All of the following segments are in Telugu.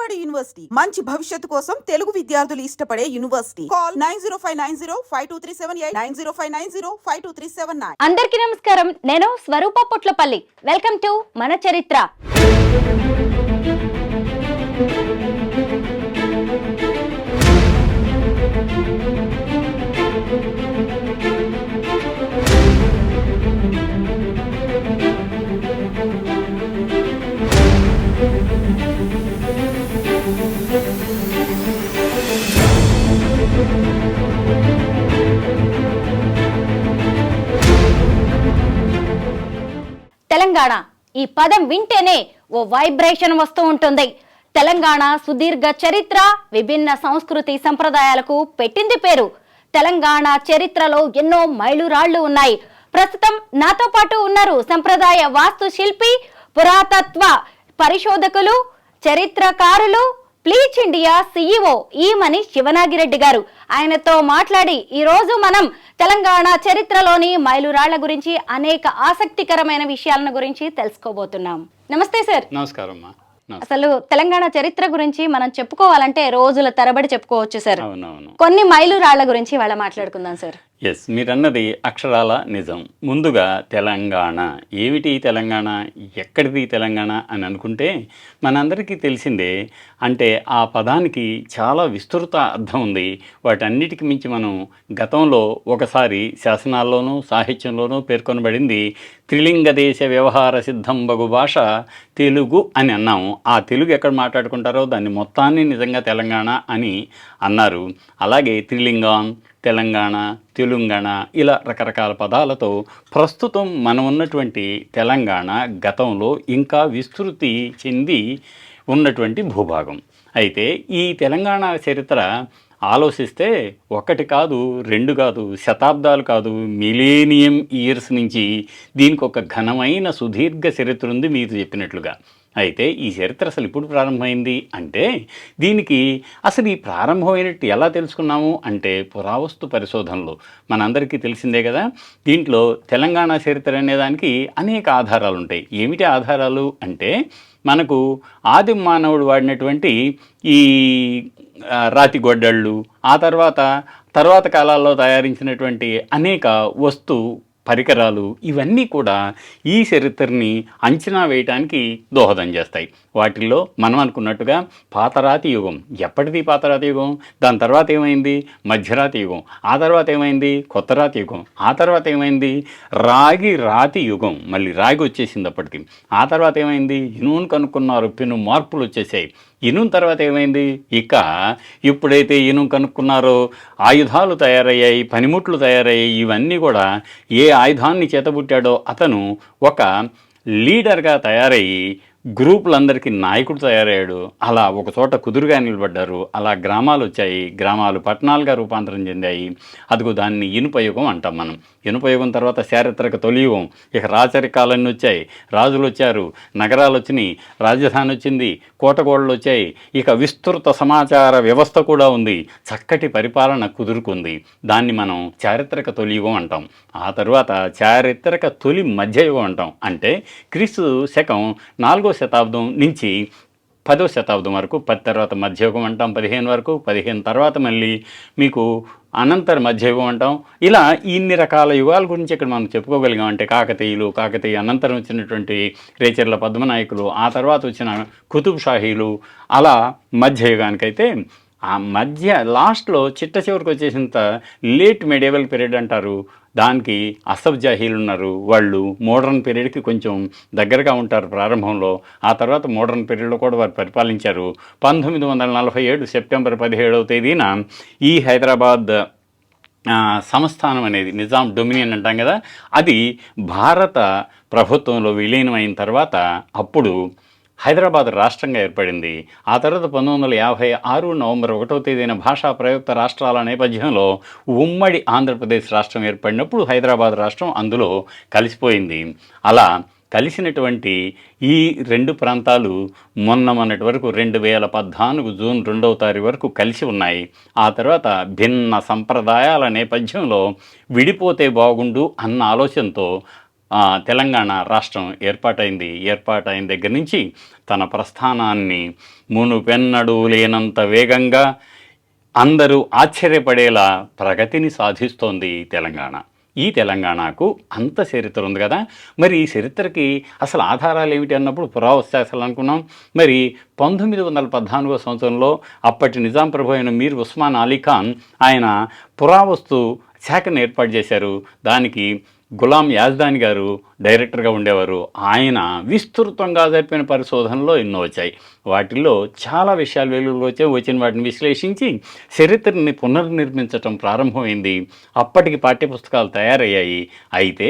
విజయవాడ యూనివర్సిటీ మంచి భవిష్యత్తు కోసం తెలుగు విద్యార్థులు ఇష్టపడే యూనివర్సిటీ. కాల్ 9059052378 9059052379. అందరికీ నమస్కారం. నేను స్వరూప పొట్లపల్లి. వెల్కమ్ టు మన చరిత్ర. తెలంగాణ ఈ పదం వింటేనే ఓ వైబ్రేషన్ వస్తూ ఉంటుంది. తెలంగాణ సుదీర్ఘ చరిత్ర, విభిన్న సంస్కృతి సంప్రదాయాలకు పెట్టింది పేరు. తెలంగాణ చరిత్రలో ఎన్నో మైలురాళ్లు ఉన్నాయి. ప్రస్తుతం నాతో పాటు ఉన్నారు సంప్రదాయ వాస్తు శిల్పి, పురాతత్వ పరిశోధకులు, చరిత్రకారులు, ప్లీచ్ ఇండియా CEO ఈమని శివనాగిరెడ్డి గారు. ఆయనతో మాట్లాడి ఈ రోజు మనం తెలంగాణ చరిత్రలోని మైలురాళ్ల గురించి, అనేక ఆసక్తికరమైన విషయాలను గురించి తెలుసుకోబోతున్నాం. నమస్తే సార్. నమస్కారం. అసలు తెలంగాణ చరిత్ర గురించి మనం చెప్పుకోవాలంటే రోజుల తరబడి చెప్పుకోవచ్చు సార్. అవునవును. కొన్ని మైలురాళ్ల గురించి ఇవాళ మాట్లాడుకుందాం సార్. ఎస్, మీరన్నది అక్షరాల నిజం. ముందుగా తెలంగాణ ఏమిటి? తెలంగాణ ఎక్కడిది? తెలంగాణ అని అనుకుంటే మనందరికీ తెలిసిందే. అంటే ఆ పదానికి చాలా విస్తృత అర్థం ఉంది. వాటన్నిటికి మించి మనం గతంలో ఒకసారి శాసనాల్లోనూ సాహిత్యంలోనూ పేర్కొనబడింది త్రిలింగ దేశ వ్యవహార సిద్ధం బగు భాష తెలుగు అని అన్నాము. ఆ తెలుగు ఎక్కడ మాట్లాడుకుంటారో దాన్ని మొత్తాన్ని నిజంగా తెలంగాణ అని అన్నారు. అలాగే త్రిలింగం, తెలంగాణ, తెలంగాణ ఇలా రకరకాల పదాలతో ప్రస్తుతం మనం ఉన్నటువంటి తెలంగాణ గతంలో ఇంకా విస్తృతి చెంది ఉన్నటువంటి భూభాగం. అయితే ఈ తెలంగాణ చరిత్ర ఆలోచిస్తే ఒకటి కాదు, రెండు కాదు, శతాబ్దాలు కాదు, మిలేనియం ఇయర్స్ నుంచి దీనికి ఒక ఘనమైన సుదీర్ఘ చరిత్ర ఉంది మీరు చెప్పినట్లుగా. అయితే ఈ చరిత్ర అసలు ఇప్పుడు ప్రారంభమైంది అంటే దీనికి అసలు ఈ ప్రారంభమైనట్టు ఎలా తెలుసుకున్నాము అంటే పురావస్తు పరిశోధనలు మనందరికీ తెలిసిందే కదా. దీంట్లో తెలంగాణ చరిత్ర అనేదానికి అనేక ఆధారాలు ఉంటాయి. ఏమిటి ఆధారాలు అంటే మనకు ఆది మానవుడు వాడినటువంటి ఈ రాతి గొడ్డళ్ళు, ఆ తర్వాత కాలాల్లో తయారించినటువంటి అనేక పరికరాలు, ఇవన్నీ కూడా ఈ చరిత్రని అంచనా వేయటానికి దోహదం చేస్తాయి. వాటిల్లో మనం అనుకున్నట్టుగా పాతరాతి యుగం. ఎప్పటిది పాతరాతి యుగం? దాని తర్వాత ఏమైంది? మధ్యరాతి యుగం. ఆ తర్వాత ఏమైంది? కొత్త రాతి యుగం. ఆ తర్వాత ఏమైంది? రాతి యుగం. మళ్ళీ రాగి వచ్చేసింది అప్పటికి. ఆ తర్వాత ఏమైంది? ఇనుమును కనుక్కున్నారు, పెను మార్పులు వచ్చేసాయి. ఇనుము తర్వాత ఏమైంది? ఇక ఇప్పుడైతే ఇనుము కనుక్కున్నారో ఆయుధాలు తయారయ్యాయి, పనిముట్లు తయారయ్యాయి. ఇవన్నీ కూడా ఏ ఆయుధాన్ని చేతబుట్టాడో అతను ఒక లీడర్గా తయారయ్యి గ్రూపులందరికీ నాయకుడు తయారయ్యాడు. అలా ఒక చోట కుదురుగా నిలబడ్డారు. అలా గ్రామాలు వచ్చాయి, గ్రామాలు పట్టణాలుగా రూపాంతరం చెందాయి. అదిగో దాన్ని ఇనుపయుగం అంటాం మనం. ఇనుపయుగం తర్వాత చారిత్రక తొలియుగం. ఇక రాచరికాలన్నీ వచ్చాయి, రాజులు వచ్చారు, నగరాలు వచ్చినాయి, రాజధాని వచ్చింది, కోటగోడలు వచ్చాయి. ఇక విస్తృత సమాచార వ్యవస్థ కూడా ఉంది, చక్కటి పరిపాలన కుదురుకుంది. దాన్ని మనం చారిత్రక తొలియుగం అంటాం. ఆ తర్వాత చారిత్రక తొలి మధ్యయుగం అంటాం. అంటే క్రీస్తు శకం 4వ శతాబ్దం నుంచి 10వ శతాబ్దం వరకు. 10 తర్వాత మధ్యయుగం అంటాం, 15 వరకు. 15 తర్వాత మళ్ళీ మీకు అనంతర మధ్యయుగం అంటాం. ఇలా ఇన్ని రకాల యుగాల గురించి ఇక్కడ మనం చెప్పుకోగలిగాం. అంటే కాకతీయ అనంతరం వచ్చినటువంటి రేచర్ల పద్మనాయకులు, ఆ తర్వాత వచ్చిన కుతుబ్ షాహీలు, అలా మధ్యయుగానికైతే ఆ మధ్య లాస్ట్లో చిట్ట చివరికి వచ్చేసినంత లేట్ మెడివల్ పీరియడ్ అంటారు. దానికి అసఫ్ జాహీలు ఉన్నారు. వాళ్ళు మోడర్న్ పీరియడ్కి కొంచెం దగ్గరగా ఉంటారు ప్రారంభంలో. ఆ తర్వాత మోడర్న్ పీరియడ్లో కూడా వారు పరిపాలించారు. 1947 సెప్టెంబర్ 17వ తేదీన ఈ హైదరాబాద్ సంస్థానం అనేది, నిజాం డొమినియన్ అంటాం కదా, అది భారత ప్రభుత్వంలో విలీనమైన తర్వాత అప్పుడు హైదరాబాద్ రాష్ట్రంగా ఏర్పడింది. ఆ తర్వాత 1956 నవంబర్ 1వ తేదీన భాషా ప్రయుక్త రాష్ట్రాల నేపథ్యంలో ఉమ్మడి ఆంధ్రప్రదేశ్ రాష్ట్రం ఏర్పడినప్పుడు హైదరాబాద్ రాష్ట్రం అందులో కలిసిపోయింది. అలా కలిసినటువంటి ఈ రెండు ప్రాంతాలు మొన్నటి వరకు 2014 జూన్ 2వ తారీఖు వరకు కలిసి ఉన్నాయి. ఆ తర్వాత భిన్న సంప్రదాయాల నేపథ్యంలో విడిపోతే బాగుండు అన్న ఆలోచనతో తెలంగాణ రాష్ట్రం ఏర్పాటైన దగ్గర నుంచి తన ప్రస్థానాన్ని మునుపెన్నడూ లేనంత వేగంగా అందరూ ఆశ్చర్యపడేలా ప్రగతిని సాధిస్తోంది తెలంగాణ. ఈ తెలంగాణకు అంత చరిత్ర ఉంది కదా. మరి ఈ చరిత్రకి అసలు ఆధారాలు ఏమిటి అన్నప్పుడు పురావస్తు అనుకున్నాం. మరి 1914 సంవత్సరంలో అప్పటి నిజాం ప్రభు అయిన మీర్ ఉస్మాన్ అలీ ఖాన్ ఆయన పురావస్తు శాఖను ఏర్పాటు చేశారు. దానికి గులాం యాజ్దాని గారు డైరెక్టర్గా ఉండేవారు. ఆయన విస్తృతంగా జరిపిన పరిశోధనలో ఎన్నో వచ్చాయి. వాటిల్లో చాలా విషయాలు వెలుగులోకి వచ్చిన వాటిని విశ్లేషించి చరిత్రని పునర్నిర్మించటం ప్రారంభమైంది. అప్పటికి పాఠ్యపుస్తకాలు తయారయ్యాయి. అయితే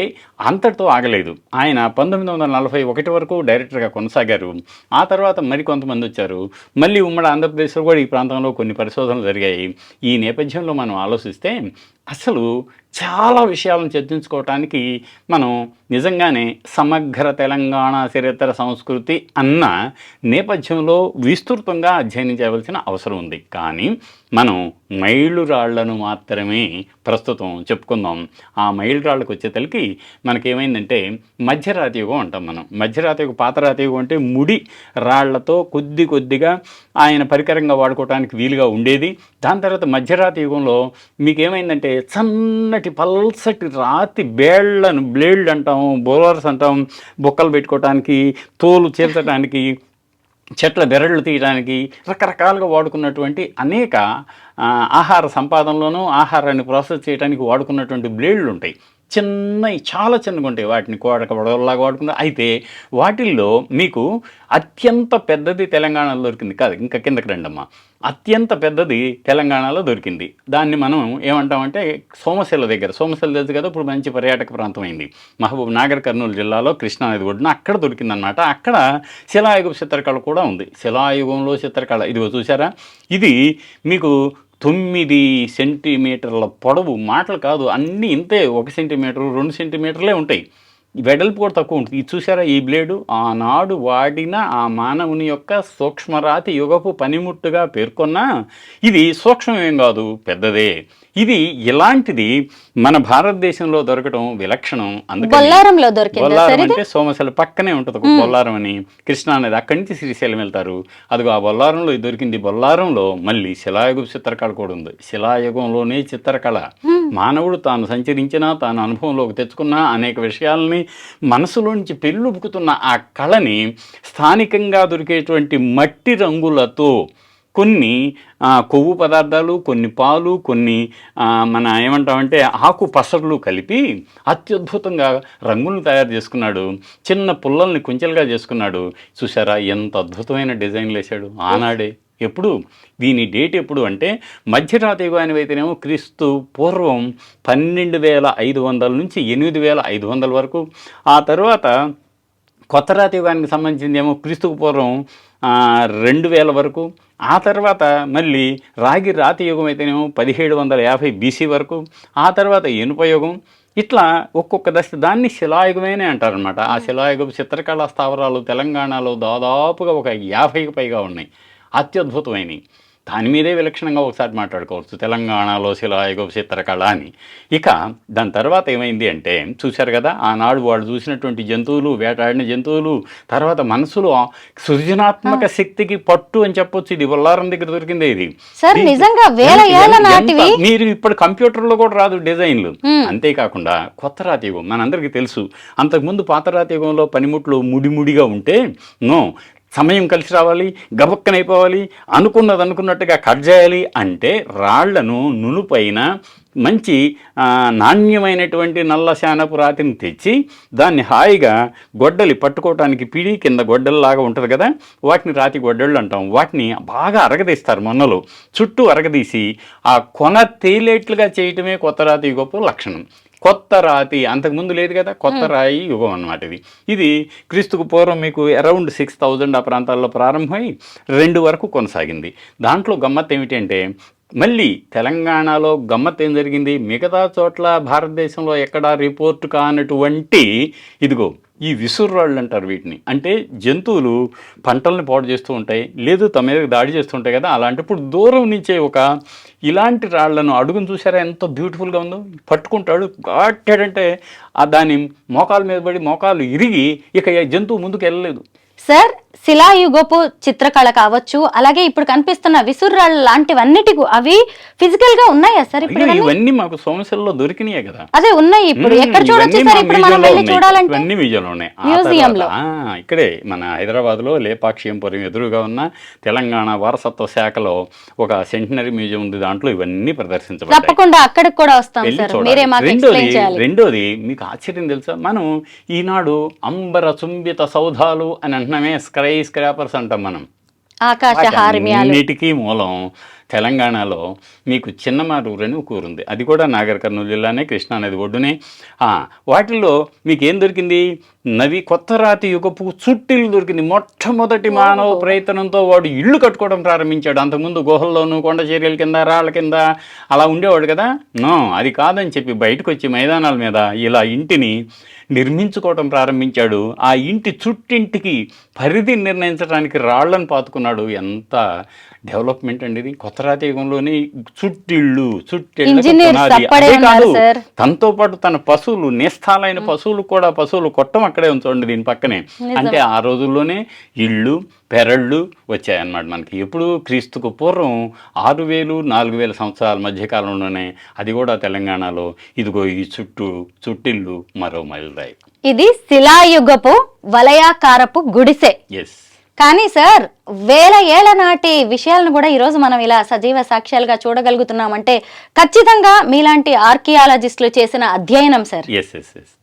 అంతటితో ఆగలేదు. ఆయన 1941 వరకు డైరెక్టర్గా కొనసాగారు. ఆ తర్వాత మరికొంతమంది వచ్చారు. మళ్ళీ ఉమ్మడి ఆంధ్రప్రదేశ్లో కూడా ఈ ప్రాంతంలో కొన్ని పరిశోధనలు జరిగాయి. ఈ నేపథ్యంలో మనం ఆలోచిస్తే అసలు చాలా విషయాలను చర్చించుకోవటానికి మనం నిజంగానే సమగ్ర తెలంగాణ చరిత్ర సంస్కృతి అన్న నేపథ్యంలో విస్తృతంగా అధ్యయనం చేయవలసిన అవసరం ఉంది. కానీ మనం మైలురాళ్లను మాత్రమే ప్రస్తుతం చెప్పుకుందాం. ఆ మైలురాళ్ళకు వచ్చేతలకి మనకేమైందంటే మధ్యరాతి యుగం అంటాం మనం. మధ్యరాతి యుగం, పాతరాతి యుగం అంటే ముడి రాళ్లతో కొద్దిగా ఆయన పరికరంగా వాడుకోవడానికి వీలుగా ఉండేది. దాని తర్వాత మధ్యరాతి యుగంలో మీకేమైందంటే సన్నటి పల్సటి రాతి బ్లేడ్ అంటాం, బోలర్స్ అంటాం, బొక్కలు పెట్టుకోవటానికి, తోలు చీల్చడానికి, చెట్ల బెరళ్ళు తీయడానికి రకరకాలుగా వాడుకున్నటువంటి అనేక ఆహార సంపాదనలోనూ ఆహారాన్ని ప్రాసెస్ చేయడానికి వాడుకున్నటువంటి బ్లేడ్లు ఉంటాయి. చిన్నవి, చాలా చిన్నగా ఉంటాయి. వాటిని కొడలాగా వాడుకున్నారు. అయితే వాటిల్లో మీకు అత్యంత పెద్దది తెలంగాణలో దొరికింది కాదు, ఇంకా కిందకి రండమ్మా. అత్యంత పెద్దది తెలంగాణలో దొరికింది. దాన్ని మనం ఏమంటామంటే సోమశిల తెలుసు కదా, ఇప్పుడు మంచి పర్యాటక ప్రాంతం అయింది. మహబూబ్ నగర్, కర్నూలు జిల్లాలో కృష్ణానది ఒడ్డున అక్కడ దొరికిందనమాట. అక్కడ శిలాయుగ చిత్రకళ కూడా ఉంది. శిలాయుగంలో చిత్రకళ ఇదిగో చూసారా, ఇది మీకు 9 సెంటీమీటర్ల పొడవు. మాటలు కాదు, అన్నీ ఇంతే. 1 సెంటీమీటరు 2 సెంటీమీటర్లే ఉంటాయి. వెడల్పు కూడా తక్కువ ఉంటుంది. ఇది చూసారా, ఈ బ్లేడు ఆనాడు వాడిన ఆ మానవుని యొక్క సూక్ష్మరాతి యుగపు పనిముట్టుగా పేర్కొన్నా ఇది సూక్ష్మమేం కాదు, పెద్దదే. ఇది ఇలాంటిది మన భారతదేశంలో దొరకడం విలక్షణం. అందుకని బొల్లారం అంటే సోమశిల పక్కనే ఉంటుంది బొల్లారం అని, కృష్ణానది. అక్కడి నుంచి శ్రీశైలం వెళ్తారు. అదిగో ఆ బొల్లారంలో ఇది దొరికింది. బొల్లారంలో మళ్ళీ శిలాయుగ చిత్రకళ కూడా ఉంది. శిలాయుగంలోనే చిత్రకళ. మానవుడు తాను సంచరించినా, తాను అనుభవంలోకి తెచ్చుకున్న అనేక విషయాలని మనసులోంచి పెళ్ళుబుకుతున్న ఆ కళని స్థానికంగా దొరికేటువంటి మట్టి రంగులతో కొన్ని కొవ్వు పదార్థాలు, కొన్ని పాలు, కొన్ని మన ఏమంటామంటే ఆకు పసరులు కలిపి అత్యద్భుతంగా రంగులను తయారు చేసుకున్నాడు. చిన్న పుల్లల్ని కుంచెలుగా చేసుకున్నాడు. చూసారా ఎంత అద్భుతమైన డిజైన్లు వేశాడు ఆనాడే. ఎప్పుడు దీని డేట్ ఎప్పుడు అంటే మధ్యరాతి యుగానికి అయితేనేమో క్రీస్తు పూర్వం 12,500 నుంచి 8,500 వరకు. ఆ తర్వాత కొత్త రాతి యుగానికి సంబంధించింది ఏమో క్రీస్తుకు పూర్వం 2000 వరకు. ఆ తర్వాత మళ్ళీ రాతి యుగం అయితేనేమో 1750 BC వరకు. ఆ తర్వాత ఇనుప యుగం. ఇట్లా ఒక్కొక్క దశ దాన్ని శిలాయుగమేనే అంటారనమాట. ఆ శిలాయుగం చిత్రకళా స్థావరాలు తెలంగాణలో దాదాపుగా ఒక 50కి పైగా ఉన్నాయి. అత్యద్భుతమైనవి. దాని మీదే విలక్షణంగా ఒకసారి మాట్లాడుకోవచ్చు, తెలంగాణలో శిలాయుగ చిత్రకళ అని. ఇక దాని తర్వాత ఏమైంది అంటే చూశారు కదా, ఆనాడు వాళ్ళు చూసినటువంటి జంతువులు, వేటాడిన జంతువులు, తర్వాత మనసులో సృజనాత్మక శక్తికి పట్టు అని చెప్పొచ్చు. ఇది బొల్లారం దగ్గర దొరికిందే. ఇది మీరు ఇప్పుడు కంప్యూటర్లో కూడా రాదు డిజైన్లు. అంతేకాకుండా కొత్త రాతి యుగం మనందరికీ తెలుసు. అంతకుముందు పాత రాతి యుగంలో పనిముట్లు ముడిముడిగా ఉంటే సమయం కలిసి రావాలి, గబక్కనైపోవాలి, అనుకున్నట్టుగా కట్ చేయాలి అంటే రాళ్లను నునుపైన మంచి నాణ్యమైనటువంటి నల్ల శానపు రాతిని తెచ్చి దాన్ని హాయిగా గొడ్డలి పట్టుకోవటానికి పిడి కింద గొడ్డలిలాగా ఉంటుంది కదా, వాటిని రాతి గొడ్డళ్ళు అంటాం. వాటిని బాగా అరగదీస్తారు మొన్నలో, చుట్టూ అరగదీసి ఆ కొన తేలేట్లుగా చేయటమే కొత్త రాతి యుగపు లక్షణం. కొత్త రాతి అంతకుముందు లేదు కదా, కొత్త రాయి యుగం అన్నమాట ఇది. ఇది క్రీస్తుకు పూర్వం మీకు అరౌండ్ 6000 ఆ ప్రాంతాల్లో ప్రారంభమై 2 వరకు కొనసాగింది. దాంట్లో గమ్మత్తు ఏమిటి అంటే మళ్ళీ తెలంగాణలో గమ్మత్తు ఏం జరిగింది, మిగతా చోట్ల భారతదేశంలో ఎక్కడా రిపోర్ట్ కానటువంటి ఇదిగో ఈ విసుర్రాళ్ళు అంటారు వీటిని. అంటే జంతువులు పంటల్ని పాడు చేస్తూ ఉంటాయి, లేదు తమ మీద దాడి చేస్తుంటాయి కదా, అలాంటప్పుడు దూరం నుంచే ఇలాంటి రాళ్లను అడుగును చూసారా ఎంత బ్యూటిఫుల్గా ఉందో, పట్టుకుంటాడు గాటాడంటే దాని మోకాల మీద పడి మోకాలు ఇరిగి ఇక జంతువు ముందుకు వెళ్ళలేదు. సార్, శిలాయుగపు చిత్రకళ కావచ్చు, అలాగే ఇప్పుడు కనిపిస్తున్న విసుర్రాళ్ళు లాంటివన్నిటి అవి ఫిజికల్ గా ఉన్నాయా సార్? ఇప్పుడు ఇవన్నీ మాకు సోమశిలలో దొరికినాయి కదా. అదే ఉన్నాయి. ఇప్పుడు ఎక్కడ చూడొచ్చు సార్? ఇప్పుడు మనం వెళ్ళి చూడాలంటే ఇవన్నీ మ్యూజియంలో ఉన్నాయి. మ్యూజియంలో ఇక్కడే మన హైదరాబాద్ లో లేపాక్షియంపురం ఎదురుగా ఉన్న తెలంగాణ వారసత్వ శాఖలో ఒక సెంటినరీ మ్యూజియం ఉంది, దాంట్లో ఇవన్నీ ప్రదర్శించబడతాయి. తప్పకుండా అక్కడికి కూడా వస్తాం సార్, మీరే మాకు ఎక్స్ప్లెయిన్ చేయాలి. రెండోది మీకు ఆశ్చర్యం తెలుసా, మనం ఈనాడు అంబర చుంబిత సౌధాలు అని అంటున్నామే, స్కై స్క్రాపర్స్ అంటాం మనం, అన్నిటికీ మూలం తెలంగాణలో మీకు చిన్నమారూరు అని ఒక ఊరుంది, అది కూడా నాగర్ కర్నూలు జిల్లానే, కృష్ణానది ఒడ్డునే. వాటిల్లో మీకు ఏం దొరికింది, కొత్తరాతి యుగపు చుట్టిల్లు దొరికింది. మొట్టమొదటి మానవ ప్రయత్నంతో వాడు ఇళ్ళు కట్టుకోవడం ప్రారంభించాడు. అంతకుముందు గుహల్లోనూ కొండ చర్యల కింద రాళ్ళ కింద అలా ఉండేవాడు కదా. అది కాదని చెప్పి బయటకు వచ్చి మైదానాల మీద ఇలా ఇంటిని నిర్మించుకోవటం ప్రారంభించాడు. ఆ ఇంటి చుట్టింటికి పరిధి నిర్ణయించడానికి రాళ్లను పాతుకున్నాడు. ఎంత డెవలప్మెంట్ అండి ఇది. కొత్తరాతి యుగంలోని చుట్టిళ్ళు కాదు, తనతో పాటు తన పశువులు, నేస్తాలైన పశువులు కూడా, పశువులు కొట్టం అక్కడే ఉంచండి దీని పక్కనే. అంటే ఆ రోజుల్లోనే ఇళ్ళు పెరళ్ళు వచ్చాయన్నమాట మనకి. ఎప్పుడు క్రీస్తుకు పూర్వం 6000-4000 సంవత్సరాల మధ్యకాలంలోనే, అది కూడా తెలంగాణలో. ఇదిగో ఈ చుట్టిళ్ళు మరో మైలురాయి. ఇది శిలాయుగపు వలయాకారపు గుడిసె. ఎస్. కానీ సార్, వేల ఏళ్ల నాటి విషయాలను కూడా ఈరోజు మనం ఇలా సజీవ సాక్ష్యాలుగా చూడగలుగుతున్నామంటే ఖచ్చితంగా మీలాంటి ఆర్కియాలజిస్టులు చేసిన అధ్యయనం సార్. ఎస్.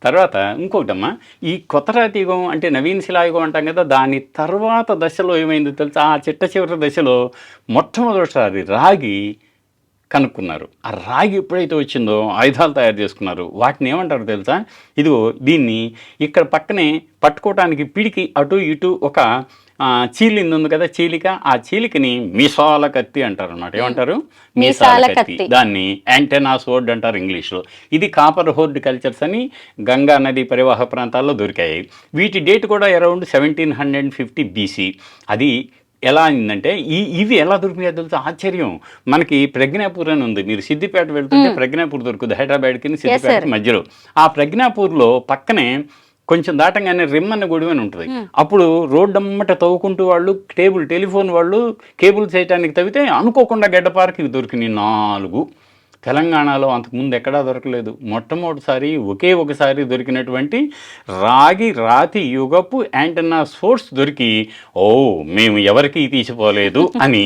తర్వాత ఇంకోటమ్మా, ఈ కొత్తరాతి యుగం అంటే నవీన శిలాయుగం అంటాం కదా, దాని తర్వాత దశలో ఏమైందో తెలుసా? ఆ చిట్ట చివరి దశలో మొట్టమొదటిసారి రాగి కనుక్కున్నారు. ఆ రాగి ఎప్పుడైతే వచ్చిందో ఆయుధాలు తయారు చేసుకున్నారు. వాటిని ఏమంటారు తెలుసా? ఇదిగో దీన్ని ఇక్కడ పక్కనే పట్టుకోవటానికి పిడికి అటు ఇటు ఒక చీలింది ఉంది కదా, చీలిక. ఆ చీలికని మీసాల కత్తి అంటారు అన్నమాట. ఏమంటారు? మీసాల కత్తి. దాన్ని యాంటెనా సోర్డ్ అంటారు ఇంగ్లీష్లో. ఇది కాపర్ హోర్డ్ కల్చర్స్ అని గంగా నది పరివాహక ప్రాంతాల్లో దొరికాయి. వీటి డేట్ కూడా అరౌండ్ 1750 BC. అది ఎలా అయిందంటే ఇవి ఎలా దొరికినాయో తెలుసు, ఆశ్చర్యం. మనకి ప్రజ్ఞాపూర్ అని ఉంది, మీరు సిద్దిపేట వెళ్తుంటే ప్రజ్ఞాపూర్ దొరుకుతుంది, హైదరాబాద్కి సిద్దిపేట మధ్యలో. ఆ ప్రజ్ఞాపూర్లో పక్కనే కొంచెం దాటంగానే రిమ్మన్న గుడి అని ఉంటుంది. అప్పుడు రోడ్డు అమ్మట తవ్వుకుంటూ వాళ్ళు టెలిఫోన్ వాళ్ళు కేబుల్ చేయడానికి తవ్వితే అనుకోకుండా గడ్డపారకి దొరికినాయి 4. తెలంగాణలో అంతకుముందు ఎక్కడా దొరకలేదు. మొట్టమొదటిసారి ఒకసారి దొరికినటువంటి రాతి యుగపు యాంటెన్నా సోర్స్ దొరికి, మేము ఎవరికి తీసిపోలేదు అని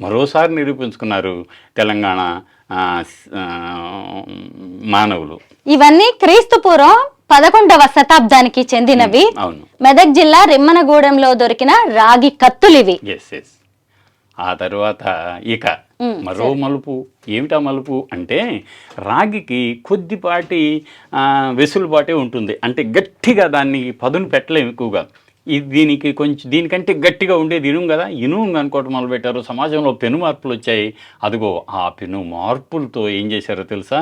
మరోసారి నిరూపించుకున్నారు తెలంగాణ మానవులు. ఇవన్నీ క్రీస్తు పూర్వం 11వ శతాబ్దానికి చెందినవి. మెదక్ జిల్లా రిమ్మనగూడెంలో దొరికిన రాగి కత్తులు ఇవి. ఆ తర్వాత ఇక మరో మలుపు. ఏమిటా మలుపు అంటే, రాగికి కొద్దిపాటి వెసులుబాటే ఉంటుంది. అంటే గట్టిగా దాన్ని పదును పెట్టలేము ఎక్కువగా. దీనికంటే గట్టిగా ఉండేది ఇనుము కదా, ఇనుము అనుకోవటం మొదలుపెట్టారు. సమాజంలో పెను మార్పులు వచ్చాయి. అదిగో ఆ పెను మార్పులతో ఏం చేశారో తెలుసా?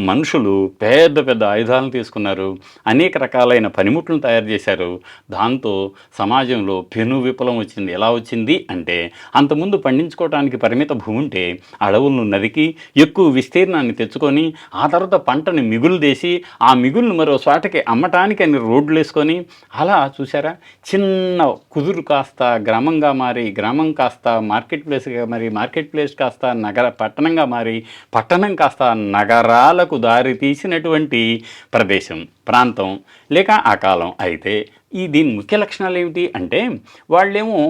మనుషులు పెద్ద పెద్ద ఆయుధాలను తీసుకున్నారు, అనేక రకాలైన పనిముట్లను తయారు చేశారు. దాంతో సమాజంలో పెను విప్లవం వచ్చింది. ఎలా వచ్చింది అంటే, అంతకుముందు పండించుకోవడానికి పరిమిత భూమి ఉంటే అడవులను నరికి ఎక్కువ విస్తీర్ణాన్ని తెచ్చుకొని, ఆ తర్వాత పంటని మిగులు చేసి, ఆ మిగులును మరో చోటకి అమ్మటానికి అని రోడ్లు వేసుకొని, అలా చూసారా, చిన్న కుదురు కాస్త గ్రామంగా మారి, గ్రామం కాస్త మార్కెట్ ప్లేస్గా మారి, మార్కెట్ ప్లేస్ కాస్త పట్టణంగా మారి, పట్టణం కాస్త నగరాలకు దారి తీసినటువంటి ప్రదేశం, ప్రాంతం లేక ఆ కాలం. అయితే దీని ముఖ్య లక్షణాలు ఏమిటి అంటే, వాళ్ళేమో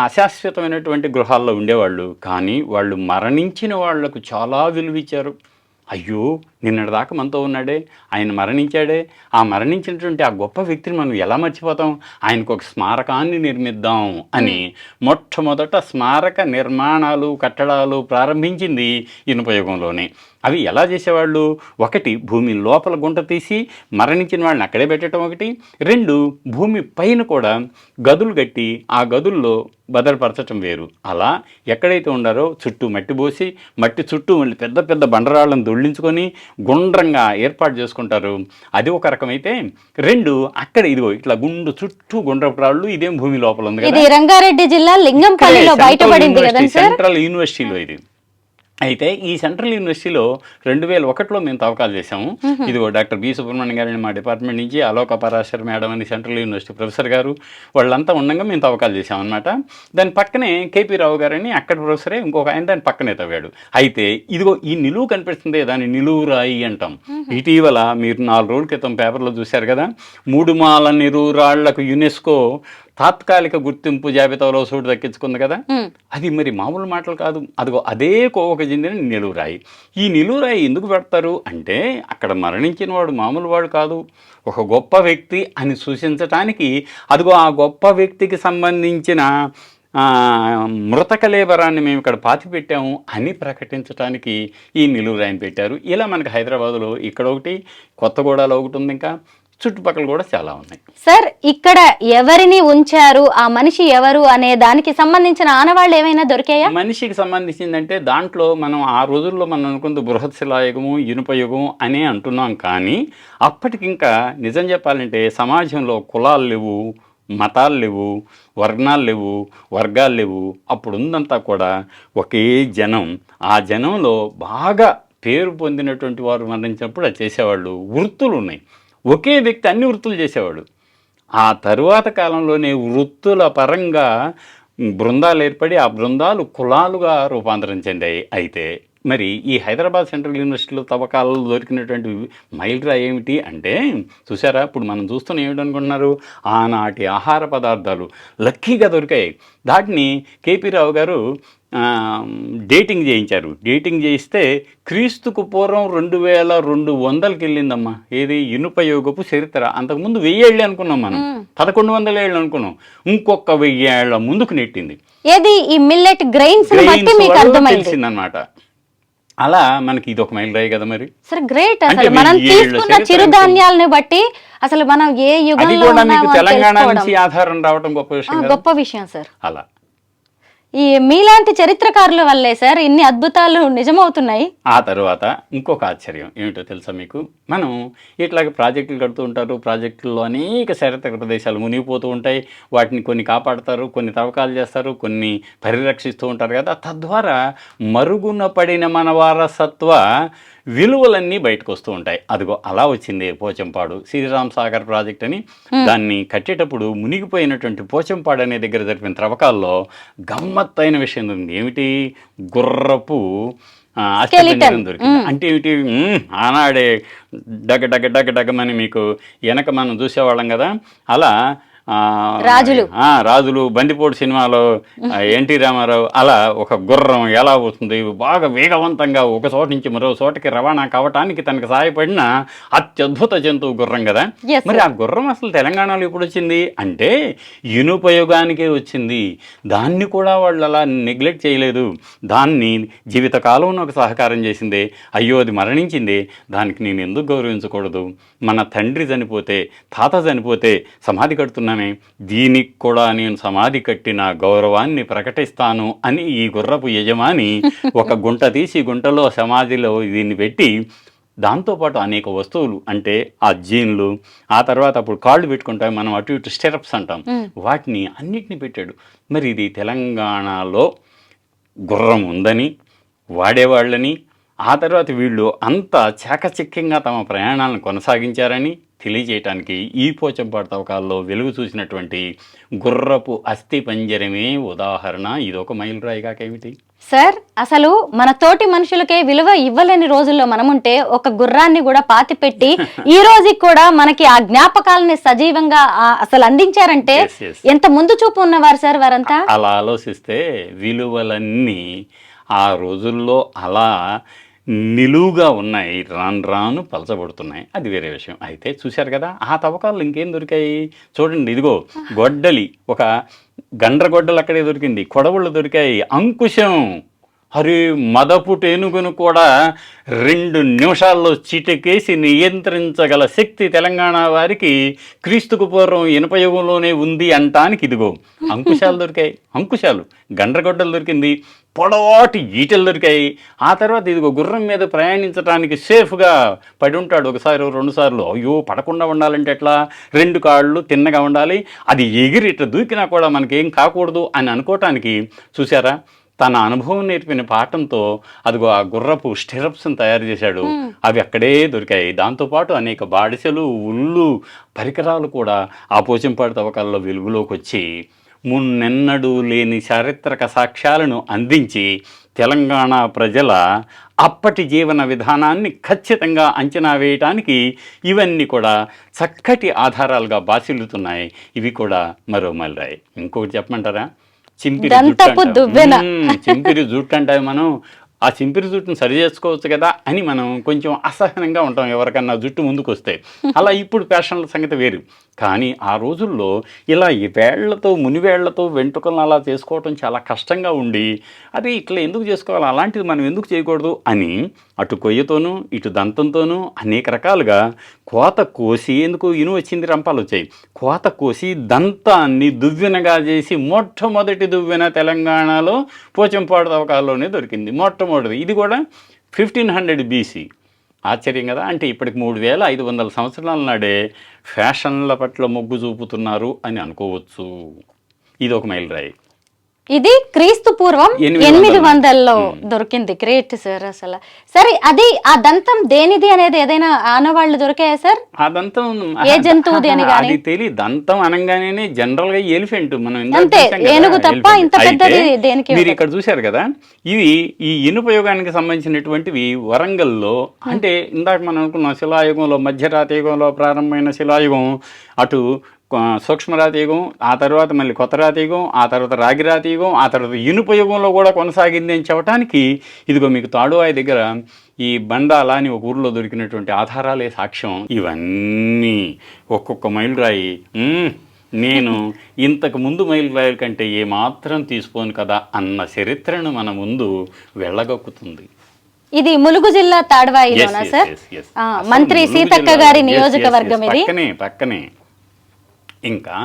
అశాశ్వతమైనటువంటి గృహాల్లో ఉండేవాళ్ళు, కానీ వాళ్ళు మరణించిన వాళ్లకు చాలా విలువిచ్చారు. అయ్యో, నిన్నటిదాకా మనతో ఉన్నాడే, ఆయన మరణించాడే, ఆ మరణించినటువంటి ఆ గొప్ప వ్యక్తిని మనం ఎలా మర్చిపోతాం, ఆయనకు ఒక స్మారకాన్ని నిర్మిద్దాం అని మొట్టమొదట స్మారక నిర్మాణాలు, కట్టడాలు ప్రారంభించింది ఇనుపయుగంలోనే. అవి ఎలా చేసేవాళ్ళు? 1, భూమి లోపల గుంట తీసి మరణించిన వాళ్ళని అక్కడే పెట్టడం. 2, భూమి పైన కూడా గదులు కట్టి ఆ గదుల్లో భద్రపరచటం వేరు. అలా ఎక్కడైతే ఉండారో చుట్టూ మట్టి పోసి, మట్టి చుట్టూ పెద్ద పెద్ద బండరాళ్ళను దొళ్ళించుకొని, గుండ్రంగా ఏర్పాటు చేసుకుంటారు. అది ఒక రకమైతే, రెండు అక్కడ ఇదిగో ఇట్లా గుండు చుట్టూ గుండ్రపు రాళ్ళు, ఇదేం భూమి లోపల ఉంది ఇది కదా, రంగారెడ్డి జిల్లా లింగంపల్లిలో బయటపడింది కదా సార్. సెంట్రల్ యూనివర్సిటీలో ఇది. అయితే ఈ సెంట్రల్ యూనివర్సిటీలో 2001లో మేము తవ్వకాలు చేసాము. ఇదిగో డాక్టర్ బి సుబ్రహ్మణ్యం గారిని మా డిపార్ట్మెంట్ నుంచి, అలోక పరాశర్ మేడం అని సెంట్రల్ యూనివర్సిటీ ప్రొఫెసర్ గారు, వాళ్ళంతా ఉండగా మేము తవ్వకాలు చేసాం అనమాట. దాని పక్కనే కేపీ రావు గారని అక్కడ ప్రొఫెసరే ఇంకొక ఆయన దాని పక్కనే తవ్వాడు. అయితే ఇదిగో ఈ నిలువు కనిపిస్తుంది, దాన్ని నిలువు రాయి అంటాం. ఇటీవల మీరు 4 రోజుల క్రితం పేపర్లో చూశారు కదా, 3 మాల నిలువు రాళ్లకు యునెస్కో తాత్కాలిక గుర్తింపు జాబితాలో చోటు దక్కించుకుంది కదా. అది మరి మామూలు మాటలు కాదు. అదిగో అదే కోవకు చెందిన నిలువురాయి. ఈ నిలువురాయి ఎందుకు పెడతారు అంటే, అక్కడ మరణించిన వాడు మామూలు వాడు కాదు, ఒక గొప్ప వ్యక్తి అని సూచించటానికి, అదిగో ఆ గొప్ప వ్యక్తికి సంబంధించిన మృతకలేబరాన్ని మేము ఇక్కడ పాతి పెట్టాము అని ప్రకటించడానికి ఈ నిలువురాయిని పెట్టారు. ఇలా మనకి హైదరాబాదులో ఇక్కడ ఒకటి, కొత్తగూడలో ఒకటి ఉంది, ఇంకా చుట్టుపక్కల కూడా చాలా ఉన్నాయి. సార్, ఇక్కడ ఎవరిని ఉంచారు, ఆ మనిషి ఎవరు అనే దానికి సంబంధించిన ఆనవాళ్ళు ఏమైనా దొరికాయా? మనిషికి సంబంధించిందంటే దాంట్లో మనం ఆ రోజుల్లో మనం అనుకుంది బృహత్ శిలాయుగము, ఇనుప యుగం అనే అంటున్నాం. కానీ అప్పటికింకా నిజం చెప్పాలంటే సమాజంలో కులాలు లేవు, మతాలు లేవు, వర్ణాలు లేవు, వర్గాలు లేవు. అప్పుడు ఉందంతా కూడా ఒకే జనం. ఆ జనంలో బాగా పేరు పొందినటువంటి వారు మరణించినప్పుడు అది చేసేవాళ్ళు. వృత్తులు ఉన్నాయి, ఒకే వ్యక్తి అన్ని వృత్తులు చేసేవాడు. ఆ తరువాత కాలంలోనే వృత్తుల పరంగా బృందాలు ఏర్పడి ఆ బృందాలు కులాలుగా రూపాంతరం చెందాయి. అయితే మరి ఈ హైదరాబాద్ సెంట్రల్ యూనివర్సిటీలో తవ్వకాలలో దొరికినటువంటి మైలురాయి ఏమిటి అంటే, చూసారా, ఇప్పుడు మనం చూస్తున్న ఏమిటనుకుంటున్నారు, ఆనాటి ఆహార పదార్థాలు లక్కీగా దొరికాయి. దాటిని కేపీ రావు గారు డేటింగ్ చేయించారు. డేటింగ్ చేయిస్తే క్రీస్తుకు పూర్వం 2200కి వెళ్ళిందమ్మా. ఏది ఇనుప యుగపు చరిత్ర. అంతకుముందు 1000 ఏళ్ళు అనుకున్నాం మనం, 1100 ఏళ్ళు అనుకున్నాం. ఇంకొక 1000 ఏళ్ల ముందుకు నెట్టింది. ఏది ఈ మిల్లెట్ గ్రెయిన్స్ తెలిసిందనమాట. అలా మనకి ఇది ఒక మైలురాయి కదా మరి. సరే, గ్రేట్. అసలు మనం తీసుకున్న చిరుధాన్యాలను బట్టి అసలు మనం ఏ యుగంలో ఉన్నామో తెలంగాణ నుంచి ఆధారం రావడం గొప్ప విషయం. గొప్ప విషయం సార్. అలా ఈ మీలాంటి చరిత్రకారుల వల్లే సార్ ఇన్ని అద్భుతాలు నిజమవుతున్నాయి. ఆ తర్వాత ఇంకొక ఆశ్చర్యం ఏమిటో తెలుసా మీకు, మనం ఇట్లాగే ప్రాజెక్టులు కడుతూ ఉంటారు. ప్రాజెక్టుల్లో అనేక చారిత్రక ప్రదేశాలు మునిగిపోతూ ఉంటాయి. వాటిని కొన్ని కాపాడతారు, కొన్ని తవ్వకాలు చేస్తారు, కొన్ని పరిరక్షిస్తూ ఉంటారు కదా. తద్వారా మరుగున పడిన మన వారసత్వ విలువలన్నీ బయటకు వస్తూ ఉంటాయి. అదిగో అలా వచ్చింది పోచంపాడు శ్రీరామ్ సాగర్ ప్రాజెక్ట్ అని. దాన్ని కట్టేటప్పుడు మునిగిపోయినటువంటి పోచంపాడు అనే దగ్గర జరిపిన త్రవ్వకాల్లో గమ్మత్తైన విషయం ఉంది. ఏమిటి, గుర్రపు అస్థిపంజరం దొరికింది. అంటే ఏమిటి, ఆనాడే డగ డగ డగ డగమని మీకు వెనక మనం చూసేవాళ్ళం కదా. అలా రాజులు బందిపోటు సినిమాలో ఎన్టీ రామారావు అలా ఒక గుర్రం ఎలా అవుతుంది, బాగా వేగవంతంగా ఒక చోట నుంచి మరో చోటకి రవాణా కావటానికి తనకు సహాయపడిన అత్యద్భుత జంతువు గుర్రం కదా. మరి ఆ గుర్రం అసలు తెలంగాణలో ఎప్పుడు వచ్చింది అంటే ఇనుపయోగానికే వచ్చింది. దాన్ని కూడా వాళ్ళు అలా నెగ్లెక్ట్ చేయలేదు. దాన్ని జీవితకాలంలో ఒక సహకారం చేసింది. అయ్యో అది మరణించింది, దానికి నేను ఎందుకు గౌరవించకూడదు? మన తండ్రి చనిపోతే, తాత చనిపోతే సమాధి కడుతున్నాను, దీనికి కూడా నేను సమాధి కట్టిన గౌరవాన్ని ప్రకటిస్తాను అని ఈ గుర్రపు యజమాని ఒక గుంట తీసి గుంటలో సమాధిలో దీన్ని పెట్టి, దాంతోపాటు అనేక వస్తువులు అంటే ఆ జీన్లు, ఆ తర్వాత అప్పుడు కాళ్ళు పెట్టుకుంటాం మనం, అటు ఇటు స్టెరప్స్ అంటాం, వాటిని అన్నిటిని పెట్టాడు. మరి ఇది తెలంగాణలో గుర్రం ఉందని, వాడేవాళ్ళని, ఆ తర్వాత వీళ్ళు అంత చాకచక్యంగా తమ ప్రయాణాలను కొనసాగించారని తెలియజేయటానికి ఈ పోచంపాడు తవ్వకాల్లో వెలుగు చూసినటువంటి గుర్రపు అస్థి పంజరమే ఉదాహరణ. ఇదొక మైలురాయి కాకేమిటి సార్? అసలు మన తోటి మనుషులకే విలువ ఇవ్వలేని రోజుల్లో మనముంటే ఒక గుర్రాన్ని కూడా పాతిపెట్టి ఈ రోజుకి కూడా మనకి ఆ జ్ఞాపకాలని సజీవంగా అసలు అందించారంటే ఎంత ముందు చూపు ఉన్నవారు సార్ వారంతా. అలా ఆలోచిస్తే విలువలన్నీ ఆ రోజుల్లో అలా నిలువుగా ఉన్నాయి, రాను రాను పలచబడుతున్నాయి. అది వేరే విషయం. అయితే చూశారు కదా, ఆ తవ్వకాలు ఇంకేం దొరికాయి చూడండి. ఇదిగో గొడ్డలి, ఒక గండ్రగొడ్డలు అక్కడే దొరికింది, కొడవళ్ళు దొరికాయి, అంకుశం, అరే మదపు టేనుగును కూడా 2 నిమిషాల్లో చిటికేసి నియంత్రించగల శక్తి తెలంగాణ వారికి క్రీస్తుకు పూర్వం ఇనుపయుగంలోనే ఉంది అంటానికి ఇదిగో అంకుశాలు దొరికాయి. అంకుశాలు, గండ్రగొడ్డలు దొరికింది, పొడవాటి ఈటెలు దొరికాయి. ఆ తర్వాత ఇదిగో గుర్రం మీద ప్రయాణించడానికి సేఫ్గా పడి ఉంటాడు ఒకసారి 2 సార్లు. అయ్యో పడకుండా ఉండాలంటే ఎట్లా, 2 కాళ్ళు తిన్నగా ఉండాలి, అది ఎగిరి ఇట్లా దూకినా కూడా మనకేం కాకూడదు అని అనుకోవటానికి చూసారా, తన అనుభవం నేర్పిన పాఠంతో అదిగో ఆ గుర్రపు స్టిరప్స్ని తయారు చేశాడు. అవి అక్కడే దొరికాయి. దాంతోపాటు అనేక బాడిసెలు, ఉళ్ళు, పరికరాలు కూడా ఆ పోచంపాడు తవ్వకాల్లో వెలుగులోకి వచ్చి మున్నెన్నడూ లేని చారిత్రక సాక్ష్యాలను అందించి తెలంగాణ ప్రజల అప్పటి జీవన విధానాన్ని ఖచ్చితంగా అంచనా వేయటానికి ఇవన్నీ కూడా చక్కటి ఆధారాలుగా బాసిల్లుతున్నాయి. ఇవి కూడా మరో మైలురాయి. ఇంకొకటి చెప్పమంటారా, చింపిరి జుట్టు అంటే మనం ఆ చింపిరి జుట్టును సరి చేసుకోవచ్చు కదా అని మనం కొంచెం అసహనంగా ఉంటాం ఎవరికన్నా జుట్టు ముందుకు వస్తే. అలా ఇప్పుడు ఫ్యాషన్ల సంగతి వేరు. కానీ ఆ రోజుల్లో ఇలా ఈ వేళ్లతో మునివేళ్లతో వెంట్రుకలను అలా చేసుకోవటం చాలా కష్టంగా ఉండి, అది ఇట్లా ఎందుకు చేసుకోవాలి, అలాంటిది మనం ఎందుకు చేయకూడదు అని అటు కొయ్యతోనూ ఇటు దంతంతోనూ అనేక రకాలుగా కోత కోసి, ఎందుకు ఇను వచ్చింది రంపాలు వచ్చాయి, కోత కోసి దంతాన్ని దువ్వెనగా చేసి మొట్టమొదటి దువ్వెన తెలంగాణలో పోచంపాడు తవ్వకాల్లోనే దొరికింది. మొట్టమొదటిది. ఇది కూడా 1500 BC. ఆశ్చర్యం కదా. అంటే ఇప్పటికి 3500 సంవత్సరాల నాడే ఫ్యాషన్ల పట్ల మొగ్గు చూపుతున్నారు అని అనుకోవచ్చు. ఇది ఒక మైలురాయి. ఇది క్రీస్తు పూర్వం 800లో దొరికింది. Great sir. అసలు సరే, అది ఆ దంతం దేనిది అనేది ఏదైనా ఆనవాళ్ళు దొరికాయా సార్? ఆ దంతం ఏ జంతువుది అని అది తెలియదు. దంతం అనగానే జనరల్ గా ఎలిఫెంట్, మనం అంతే, ఏనుగు తప్ప ఇంత పెద్దది దేనికి. మీరు ఇక్కడ చూశారు కదా, ఇవి ఈ ఇనుపయుగానికి సంబంధించినటువంటివి వరంగల్లో, అంటే ఇందాక మనం అనుకున్న శిలాయుగంలో, మధ్యరాతి యుగంలో ప్రారంభమైన శిలాయుగం, అటు సూక్ష్మరాతి యుగం, ఆ తర్వాత మళ్ళీ కొత్త రాతి యుగం, ఆ తర్వాత రాగిరాతి యుగం, ఆ తర్వాత ఇనుప యుగంలో కూడా కొనసాగింది అని చెప్పడానికి ఇదిగో మీకు తాడువాయి దగ్గర ఈ బండాల అని ఒక ఊరిలో దొరికినటువంటి ఆధారాలే సాక్ష్యం. ఇవన్నీ ఒక్కొక్క మైలురాయి నేను ఇంతకు ముందు మైలురాయిల కంటే ఏమాత్రం తీసుకోను కదా అన్న చరిత్రను మన ముందు వెళ్ళగొక్కుతుంది. ఇది ములుగు జిల్లా తాడువాయిలోనా సార్? మంత్రి సీతక్క గారి నియోజకవర్గం ఇది. పక్కనే. ఇంకా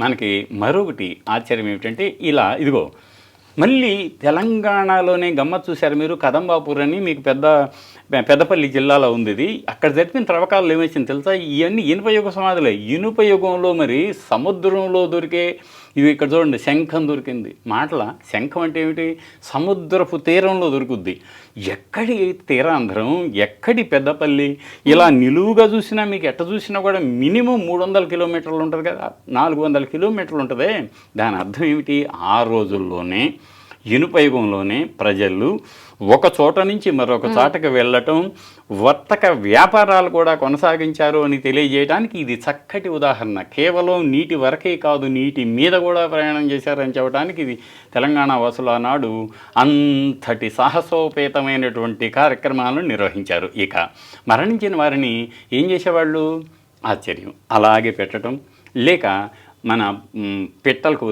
మనకి మరొకటి ఆశ్చర్యం ఏమిటంటే, ఇలా ఇదిగో మళ్ళీ తెలంగాణలోనే గమ్మత్ చూశారు మీరు, కదంబాపూర్ అని మీకు పెద్దపల్లి జిల్లాలో ఉంది. ఇది అక్కడ జరిపిన త్రవ్వకాలు ఏమొచ్చింది తెలుసా, ఇవన్నీ ఇనుపయుగ సమాధులే. ఇనుపయుగంలో మరి సముద్రంలో దొరికే ఇవి ఇక్కడ చూడండి, శంఖం దొరికింది. మాటల శంఖం అంటే ఏమిటి, సముద్రపు తీరంలో దొరుకుద్ది. ఎక్కడి తీరాంధ్రం, ఎక్కడి పెద్దపల్లి, ఇలా నిలువుగా చూసినా మీకు ఎట్ట చూసినా కూడా మినిమం 300 కిలోమీటర్లు ఉంటుంది కదా, 400 కిలోమీటర్లు ఉంటుంది. దాని అర్థం ఏమిటి, ఆ రోజుల్లోనే ఇనుపయుగంలోనే ప్రజలు ఒక చోట నుంచి మరొక చోటకి వెళ్ళటం, వర్తక వ్యాపారాలు కూడా కొనసాగించారు అని తెలియజేయడానికి ఇది చక్కటి ఉదాహరణ. కేవలం నీటి వరకే కాదు, నీటి మీద కూడా ప్రయాణం చేశారని చెప్పడానికి ఇది తెలంగాణ వాసులు ఆనాడు అంతటి సాహసోపేతమైనటువంటి కార్యక్రమాలను నిర్వహించారు. ఇక మరణించిన వారిని ఏం చేసేవాళ్ళు, ఆశ్చర్యం, అలాగే పెట్టడం, లేక మన పెట్టలకు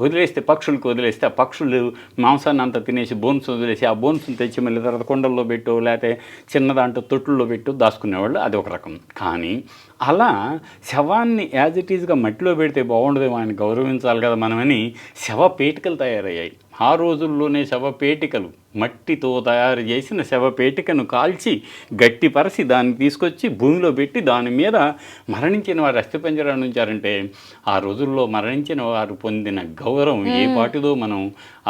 వదిలేస్తే పక్షులకు వదిలేస్తే ఆ పక్షులు మాంసాన్ని అంతా తినేసి బోన్స్ వదిలేసి ఆ బోన్స్ని తెచ్చి మళ్ళీ తర్వాత కొండల్లో పెట్టు, లేకపోతే చిన్న దాంట్లో తొట్టుల్లో పెట్టు దాచుకునేవాళ్ళు. అది ఒక రకం. కానీ అలా శవాన్ని యాజ్ ఇట్ ఈజ్గా మట్టిలో పెడితే బాగుండదేమో, ఆయన గౌరవించాలి కదా మనమని శవపేటికలు తయారయ్యాయి. ఆ రోజుల్లోనే శవపేటికలు, మట్టితో తయారు చేసిన శవపేటికను కాల్చి గట్టిపరిచి దాన్ని తీసుకొచ్చి భూమిలో పెట్టి దాని మీద మరణించిన వారు అస్థిపంజరాన్ని ఉంచారంటే ఆ రోజుల్లో మరణించిన వారు పొందిన గౌరవం ఏ పాటిదో మనం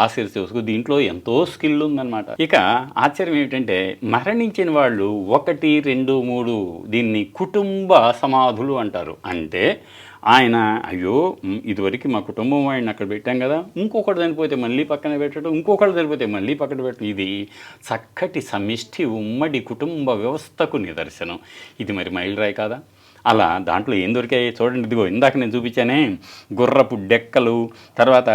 ఆశీర్చవచ్చు. దీంట్లో ఎంతో స్కిల్ ఉందన్నమాట. ఇక ఆశ్చర్యం ఏమిటంటే, మరణించిన వాళ్ళు 1, 2, 3 దీన్ని కుటుంబ సమాధులు అంటారు. అంటే ఆయన అయ్యో ఇదివరకు మా కుటుంబం వాడిని అక్కడ పెట్టాం కదా, ఇంకొకటి చనిపోతే మళ్ళీ పక్కన పెట్టడం, ఇంకొకటి చనిపోతే మళ్ళీ పక్కన పెట్టడం, ఇది చక్కటి సమిష్టి ఉమ్మడి కుటుంబ వ్యవస్థకు నిదర్శనం. ఇది మరి మైలురాయి కాదా? అలా దాంట్లో ఏం దొరికాయి చూడండి. ఇదిగో ఇందాక నేను చూపించానే, గుర్రపు డెక్కలు, తర్వాత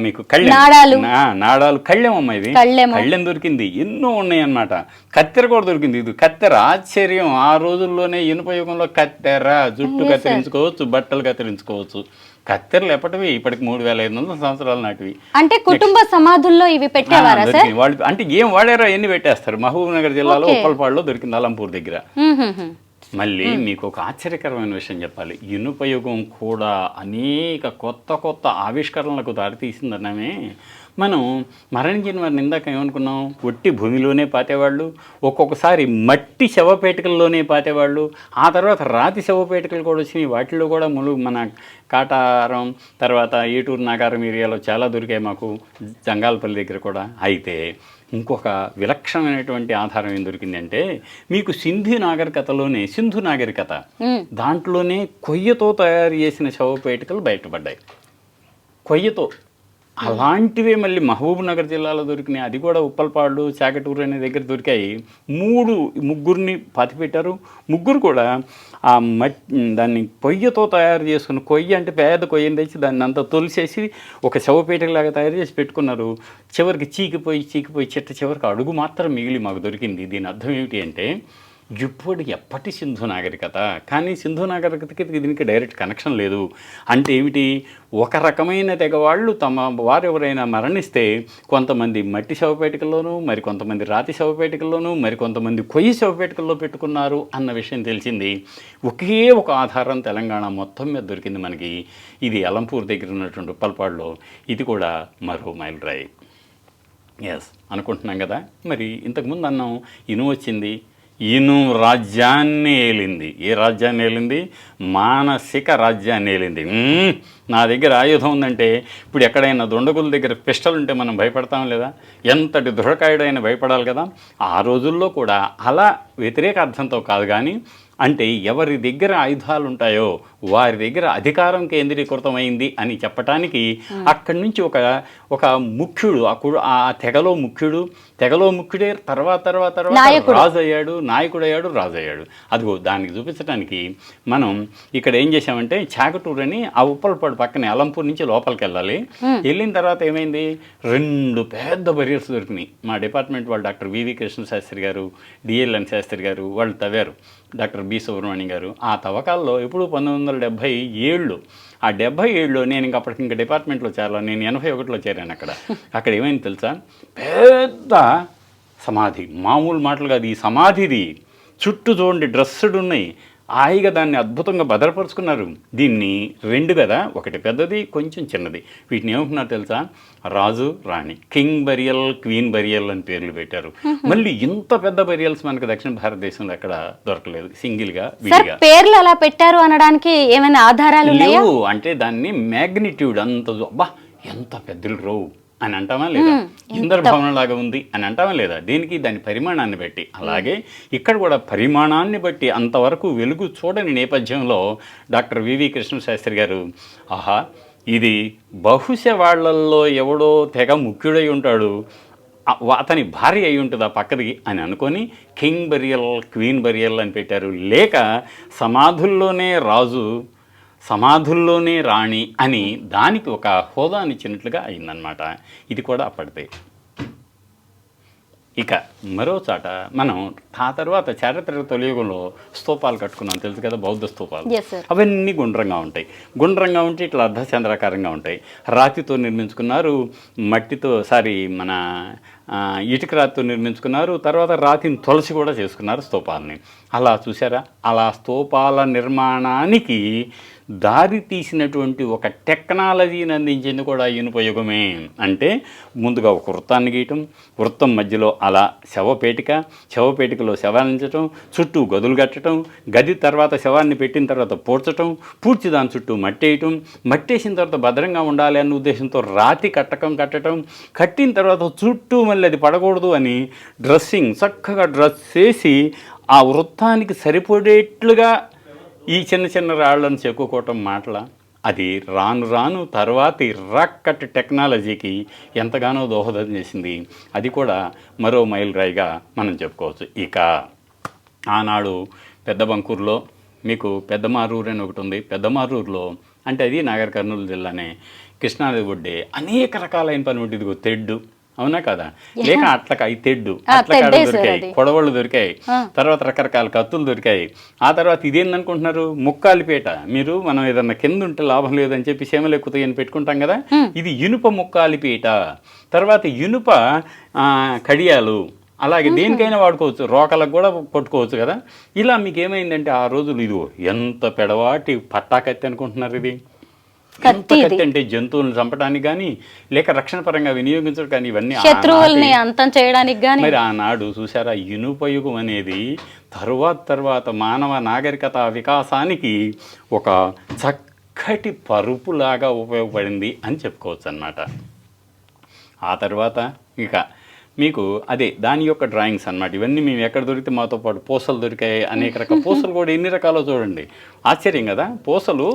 మీకు నాడాలు, కళ్ళెం అమ్మ, ఇది కళ్ళెం దొరికింది. ఎన్నో ఉన్నాయి అన్నమాట. కత్తెర కూడా దొరికింది. ఇది కత్తెర, ఆశ్చర్యం. ఆ రోజుల్లోనే ఇనుపయుగంలో కత్తెర, జుట్టు కత్తిరించుకోవచ్చు, బట్టలు కత్తిరించుకోవచ్చు. కత్తెరలు ఎప్పటివి ఇప్పటికి 3500 సంవత్సరాల నాటివి. అంటే కుటుంబ సమాధుల్లో ఇవి పెట్టేవారా సార్? దొరికింది. వాళ్ళు అంటే ఏం వాడారో ఎన్ని పెట్టేస్తారు. మహబూబ్ నగర్ జిల్లాలో ఉప్పలపాడులో దొరికింది, అలంపూర్ దగ్గర. మళ్ళీ మీకు ఒక ఆశ్చర్యకరమైన విషయం చెప్పాలి. ఇనుప యుగం కూడా అనేక కొత్త కొత్త ఆవిష్కరణలకు దారితీసిందన్నమే. మనం మరణించిన వారిని ఇందాక ఏమనుకున్నాం, ఒట్టి భూమిలోనే పాతేవాళ్ళు, ఒక్కొక్కసారి మట్టి శవపేటికల్లోనే పాతేవాళ్ళు, ఆ తర్వాత రాతి శవపేటికలు కూడా వచ్చినాయి. వాటిల్లో కూడా మన కాటారం, తర్వాత ఏటూరు నాగారం ఏరియాలో చాలా దొరికాయి మాకు, జంగాలపల్లి దగ్గర కూడా. అయితే ఇంకొక విలక్షణమైనటువంటి ఆధారం ఏం దొరికిందంటే, మీకు సింధు నాగరికత దాంట్లోనే కొయ్యతో తయారు చేసిన శవపేటికలు బయటపడ్డాయి. కొయ్యతో అలాంటివే మళ్ళీ మహబూబ్ నగర్ జిల్లాలో దొరికినాయి. అది కూడా ఉప్పలపాడు, చాకటూరు అనే దగ్గర దొరికాయి. ముగ్గురిని పాతిపెట్టారు. ముగ్గురు కూడా ఆ దాన్ని కొయ్యతో తయారు చేసుకుని, కొయ్య అంటే పేద కొయ్యని తెచ్చి దాన్ని అంతా తొలిసేసి ఒక శవపేటలాగా తయారు చేసి పెట్టుకున్నారు. చివరికి చీకిపోయి చివరికి అడుగు మాత్రం మిగిలి మాకు దొరికింది. దీని అర్థం ఏమిటి అంటే, ఎప్పటి సింధు నాగరికత, కానీ సింధు నాగరికతకి దీనికి డైరెక్ట్ కనెక్షన్ లేదు. అంటే ఏమిటి, ఒక రకమైన తెగవాళ్ళు తమ వారు ఎవరైనా మరణిస్తే కొంతమంది మట్టి శవపేటికల్లోనూ, మరి కొంతమంది రాతి శవపేటికల్లోనూ, మరి కొంతమంది కొయ్యి శవపేటికల్లో పెట్టుకున్నారు అన్న విషయం తెలిసింది. ఒకే ఒక ఆధారం తెలంగాణ మొత్తం మీద దొరికింది మనకి. ఇది అలంపూర్ దగ్గర ఉన్నటువంటి ఉప్పలపాడులో. ఇది కూడా మరో మైలురాయి. అనుకుంటున్నాం కదా. మరి ఇంతకుముందు అన్నాం ఇనుము వచ్చింది. ఇను రాజ్యాన్ని ఏలింది. ఏ రాజ్యాన్ని ఏలింది? మానసిక రాజ్యాన్ని ఏలింది. నా దగ్గర ఆయుధం ఉందంటే, ఇప్పుడు ఎక్కడైనా దుండగుల దగ్గర పిస్టల్ ఉంటే మనం భయపడతాం లేదా? ఎంతటి దృఢకాయుడైనా భయపడాలి కదా. ఆ రోజుల్లో కూడా అలా వ్యతిరేక అర్థంతో కాదు, కానీ అంటే ఎవరి దగ్గర ఆయుధాలు ఉంటాయో వారి దగ్గర అధికారం కేంద్రీకృతమైంది అని చెప్పటానికి అక్కడి నుంచి ఒక ముఖ్యుడు, ఆ తెగలో ముఖ్యుడే తర్వాత రాజు అయ్యాడు, నాయకుడయ్యాడు, రాజు అయ్యాడు. అదిగో దానికి చూపించడానికి మనం ఇక్కడ ఏం చేసామంటే, చాకటూరు అని ఆ ఉప్పలపాడు పక్కనే అలంపూర్ నుంచి లోపలికి వెళ్ళాలి. వెళ్ళిన తర్వాత ఏమైంది, 2 పెద్ద బరియర్స్ దొరికినాయి. మా డిపార్ట్మెంట్ వాళ్ళు డాక్టర్ వివి కృష్ణ శాస్త్రి గారు, డిఎల్ఎన్ శాస్త్రి గారు వాళ్ళు తవ్వారు, డాక్టర్ బి సుబ్రహ్మణ్యం గారు. ఆ తవ్వకాల్లో ఎప్పుడు 1977, ఆ 77లో నేను ఇంకా డిపార్ట్మెంట్లో చేరాను. నేను 81లో చేరాను. అక్కడ ఏమైంది తెలుసా, పెద్ద సమాధి, మామూలు మాటలు కాదు. ఈ సమాధిది చుట్టూ చూడండి డ్రెస్సుడు ఉన్నాయి, హాయిగా దాన్ని అద్భుతంగా భద్రపరుచుకున్నారు. దీన్ని 2 కదా, ఒకటి పెద్దది, కొంచెం చిన్నది. వీటిని ఏమంటున్నారు తెలుసా, రాజు రాణి, కింగ్ బరియల్, క్వీన్ బరియల్ అని పేర్లు పెట్టారు. మళ్ళీ ఇంత పెద్ద బరియల్స్ మనకు దక్షిణ భారతదేశంలో ఎక్కడ దొరకలేదు, సింగిల్గా విడిగా. పేర్లు అలా పెట్టారు అనడానికి ఏమైనా ఆధారాలు లేవు. అంటే దాన్ని మ్యాగ్నిట్యూడ్ అంత, అబ్బా ఎంత పెద్దలు రోవు అని అంటామా లేదా, ఇంద్రభవనం లాగా ఉంది అని అంటామా లేదా, దీనికి దాని పరిమాణాన్ని బట్టి. అలాగే ఇక్కడ కూడా పరిమాణాన్ని బట్టి అంతవరకు వెలుగు చూడని నేపథ్యంలో డాక్టర్ వివి కృష్ణ శాస్త్రి గారు, ఆహా ఇది బహుశా వాళ్ళల్లో ఎవడో తెగ ముఖ్యుడై ఉంటాడు, అతని భార్య అయి ఉంటుంది ఆ పక్కది అని అనుకొని కింగ్ బరియల్, క్వీన్ బరియల్ అని పెట్టారు. లేక సమాధుల్లోనే రాజు, సమాధుల్లోనే రాణి అని దానికి ఒక హోదానిచ్చినట్లుగా అయిందనమాట. ఇది కూడా అప్పటిదే. ఇక మరో చాట మనం ఆ తర్వాత చారిత్రక తొలియుగంలో స్తూపాలు కట్టుకున్నాం, తెలుసు కదా, బౌద్ధ స్తూపాలు. అవన్నీ గుండ్రంగా ఉంటాయి. గుండ్రంగా ఉంటే ఇట్లా అర్ధచంద్రాకారంగా ఉంటాయి. రాతితో నిర్మించుకున్నారు, మన ఇటుక రాతితో నిర్మించుకున్నారు. తర్వాత రాతిని తొలసి కూడా చేసుకున్నారు స్తూపాలని. అలా చూసారా, అలా స్తూపాల నిర్మాణానికి దారి తీసినటువంటి ఒక టెక్నాలజీని అందించింది కూడా ఇనుపయుగమే. అంటే ముందుగా ఒక వృత్తాన్ని గీయటం, వృత్తం మధ్యలో అలా శవపేటికలో శవాలించటం, చుట్టూ గదులు కట్టడం, గది తర్వాత శవాన్ని పెట్టిన తర్వాత పూడ్చి దాని చుట్టూ మట్టేయటం, మట్టేసిన తర్వాత భద్రంగా ఉండాలి అన్న ఉద్దేశంతో రాతి కట్టడం, కట్టిన తర్వాత చుట్టూ మళ్ళీ అది పడకూడదు అని చక్కగా డ్రెస్ చేసి ఆ వృత్తానికి సరిపడేట్లుగా ఈ చిన్న రాళ్లను చెక్కుకోవటం మాటల. అది రాను తర్వాతి రాక్కట్ టెక్నాలజీకి ఎంతగానో దోహదం చేసింది. అది కూడా మరో మైలురాయిగా మనం చెప్పుకోవచ్చు. ఇక ఆనాడు పెద్ద బంకూరులో మీకు పెద్దమారూరు అని ఒకటి ఉంది. పెద్దమారూరులో అంటే అది నాగర్ కర్నూలు జిల్లానే, కృష్ణానది ఒడ్డే అనేక రకాలైన పని ఉంటుంది. తెడ్డు అవునా కదా? లేక అట్లకాయ తెడ్డు, తెడ్డే అట్లకాయలు సార్ దొరికాయి, అది. కొడవళ్ళు దొరికాయి, తర్వాత రకరకాల కత్తులు దొరికాయి. ఆ తర్వాత ఇదేందనుకుంటున్నారు, ముక్కాలిపేట. మీరు మనం ఏదన్నా కింద ఉంటే లాభం లేదని చెప్పి సీమలు ఎక్కుతాయని పెట్టుకుంటాం కదా, ఇది ఇనుప ముక్కాలిపేట. తర్వాత ఇనుప కడియాలు, అలాగే దేనికైనా వాడుకోవచ్చు, రోకలకు కూడా కొట్టుకోవచ్చు కదా. ఇలా మీకు ఏమైందంటే ఆ రోజులు ఇదిగో ఎంత పెడవాటి పట్టాకత్తి అనుకుంటున్నారు. ఇది ఎంత కత్తి అంటే జంతువులను చంపడానికి కానీ లేక రక్షణ పరంగా వినియోగించడం కానీ, ఇవన్నీ శత్రువుల్ని అంతం చేయడానికి కానీ. మరి ఆనాడు చూసారా, ఇనుప యుగం అనేది తర్వాత మానవ నాగరికత వికాసానికి ఒక చక్కటి పరుపులాగా ఉపయోగపడింది అని చెప్పుకోవచ్చు అన్నమాట. ఆ తర్వాత ఇక మీకు అదే దాని యొక్క డ్రాయింగ్స్ అన్నమాట. ఇవన్నీ మేము ఎక్కడ దొరికితే మాతో పాటు పూసలు దొరికాయి, అనేక రకాల పూసలు కూడా ఎన్ని రకాలో చూడండి. ఆశ్చర్యం కదా, పూసలు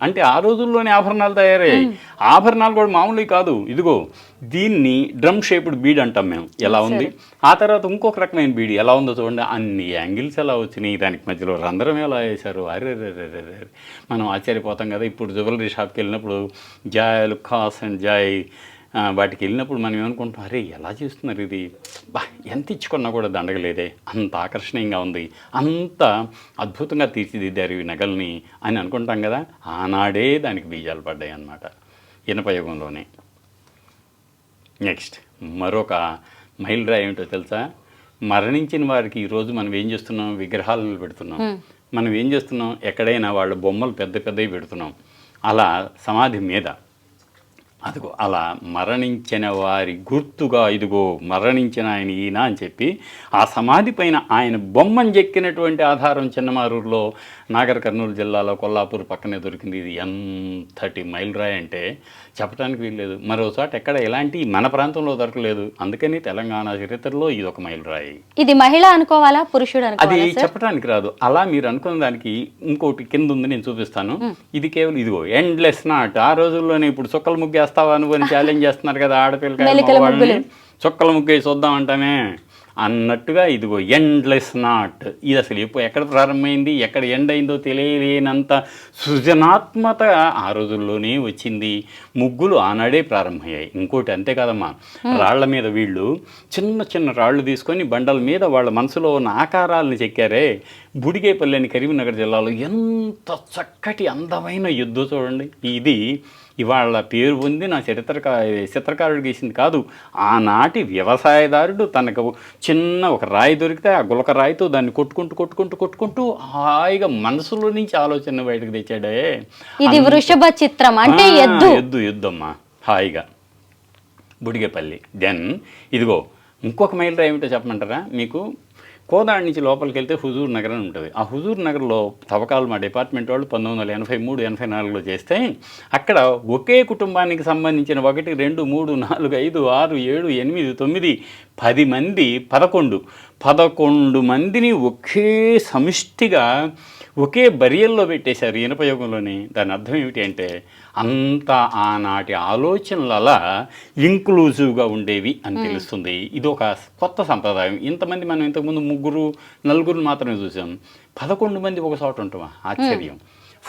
అంటే ఆ రోజుల్లోనే ఆభరణాలు తయారయ్యాయి. ఆభరణాలు కూడా మామూలు కాదు. ఇదిగో దీన్ని డ్రమ్ షేప్డ్ బీడ్ అంటాం మేము, ఎలా ఉంది. ఆ తర్వాత ఇంకొక రకమైన బీడ్ ఎలా ఉందో చూడండి, అన్ని యాంగిల్స్ ఎలా వచ్చినాయి, దానికి మధ్యలో రంధ్రం ఎలా వేశారు. అరే మనం ఆశ్చర్యపోతాం కదా. ఇప్పుడు జ్యువెలరీ షాప్కి వెళ్ళినప్పుడు జాయ్ ఖాస్ అండ్ జాయ్ వాటికి వెళ్ళినప్పుడు మనం ఏమనుకుంటాం, అరే ఎలా చేస్తున్నారు ఇది, ఎంత ఇచ్చుకున్నా కూడా దండగలేదే, అంత ఆకర్షణీయంగా ఉంది, అంత అద్భుతంగా తీర్చిదిద్దారు ఈ నగల్ని అని అనుకుంటాం కదా. ఆనాడే దానికి బీజాలు పడ్డాయి అన్నమాట, ఇనపయుగంలోనే. నెక్స్ట్ మరొక మైలురాయి ఏమిటో తెలుసా, మరణించిన వారికి ఈరోజు మనం ఏం చేస్తున్నాం, విగ్రహాలను పెడుతున్నాం. మనం ఏం చేస్తున్నాం, ఎక్కడైనా వాళ్ళ బొమ్మలు పెద్దవి పెడుతున్నాం. అలా సమాధి మీద అదిగో అలా మరణించిన వారి గుర్తుగా ఇదిగో మరణించిన ఆయన ఈయన అని చెప్పి ఆ సమాధి పైన ఆయన బొమ్మను చెక్కినటువంటి ఆధారం చిన్నమారూరులో, నాగర్ కర్నూలు జిల్లాలో కొల్లాపూర్ పక్కనే దొరికింది. ఇది ఎంతటి మైలురాయి అంటే చెప్పడానికి వీల్లేదు. మరో చోట ఎక్కడ ఎలాంటి మన ప్రాంతంలో దొరకలేదు. అందుకని తెలంగాణ చరిత్రలో ఇది ఒక మైలురాయి. ఇది మహిళ అనుకోవాలా, పురుషుడు అది అనుకోవాలా? చెప్పడానికి రాదు. అలా మీరు అనుకున్న దానికి ఇంకోటి కింద ఉంది, నేను చూపిస్తాను. ఇది కేవలం ఇదిగో ఎండ్లెస్ నాట్. ఆ రోజుల్లోనే ఇప్పుడు చుక్కల ముగ్గేస్తావా నువ్వు అని ఛాలెంజ్ చేస్తున్నారు కదా ఆడపిల్లకాయలు, చుక్కల ముగ్గే చూద్దాం అంటామే అన్నట్టుగా ఇదిగో ఎండ్లెస్ నాట్. ఇది అసలు ఎక్కడ ప్రారంభమైంది, ఎక్కడ ఎండ్ అయిందో తెలియలేనంత సృజనాత్మక ఆ రోజుల్లోనే వచ్చింది. ముగ్గులు ఆనాడే ప్రారంభమయ్యాయి. ఇంకోటి అంతే కదమ్మా, రాళ్ల మీద వీళ్ళు చిన్న రాళ్ళు తీసుకొని బండల మీద వాళ్ళ మనసులో ఉన్న ఆకారాలను చెక్కారే. బుడిగేపల్లి అని కరీంనగర్ జిల్లాలో ఎంత చక్కటి అందమైన యుద్ధం చూడండి. ఇది ఇవాళ పేరు పొందిన చిత్రకారుడు గీసింది కాదు. ఆనాటి వ్యవసాయదారుడు తనకు చిన్న ఒక రాయి దొరికితే ఆ గులక రాయితో దాన్ని కొట్టుకుంటూ హాయిగా మనసులో నుంచి ఆలోచన బయటకు తెచ్చాడే. ఇది వృషభ చిత్రం అంటే యుద్ధమ్మా, హాయిగా బుడిగేపల్లి. దెన్ ఇదిగో ఇంకొక మైలురాయి ఏమిటో చెప్పమంటారా మీకు. కోదాడ నుంచి లోపలికి వెళ్తే హుజూర్ నగర్ అని ఉంటుంది. ఆ హుజూర్ నగర్లో తవ్వకాలు మా డిపార్ట్మెంట్ వాళ్ళు 1983-84లో చేస్తే అక్కడ ఒకే కుటుంబానికి సంబంధించిన 1, 2, 3, 4, 5, 6, 7, 8, 9, 10 మంది 11 మందిని ఒకే సమిష్టిగా ఒకే బరియల్లో పెట్టేశారు ఇనపయోగంలోని. దాని అర్థం ఏమిటి అంటే అంతా ఆనాటి ఆలోచనలు అలా ఇంక్లూజివ్గా ఉండేవి అని తెలుస్తుంది. ఇది ఒక కొత్త సంప్రదాయం. ఇంతమంది మనం ఇంతకుముందు 3-4 మాత్రమే చూసాం. 11 మంది ఒక చోట ఉంటామా, ఆశ్చర్యం.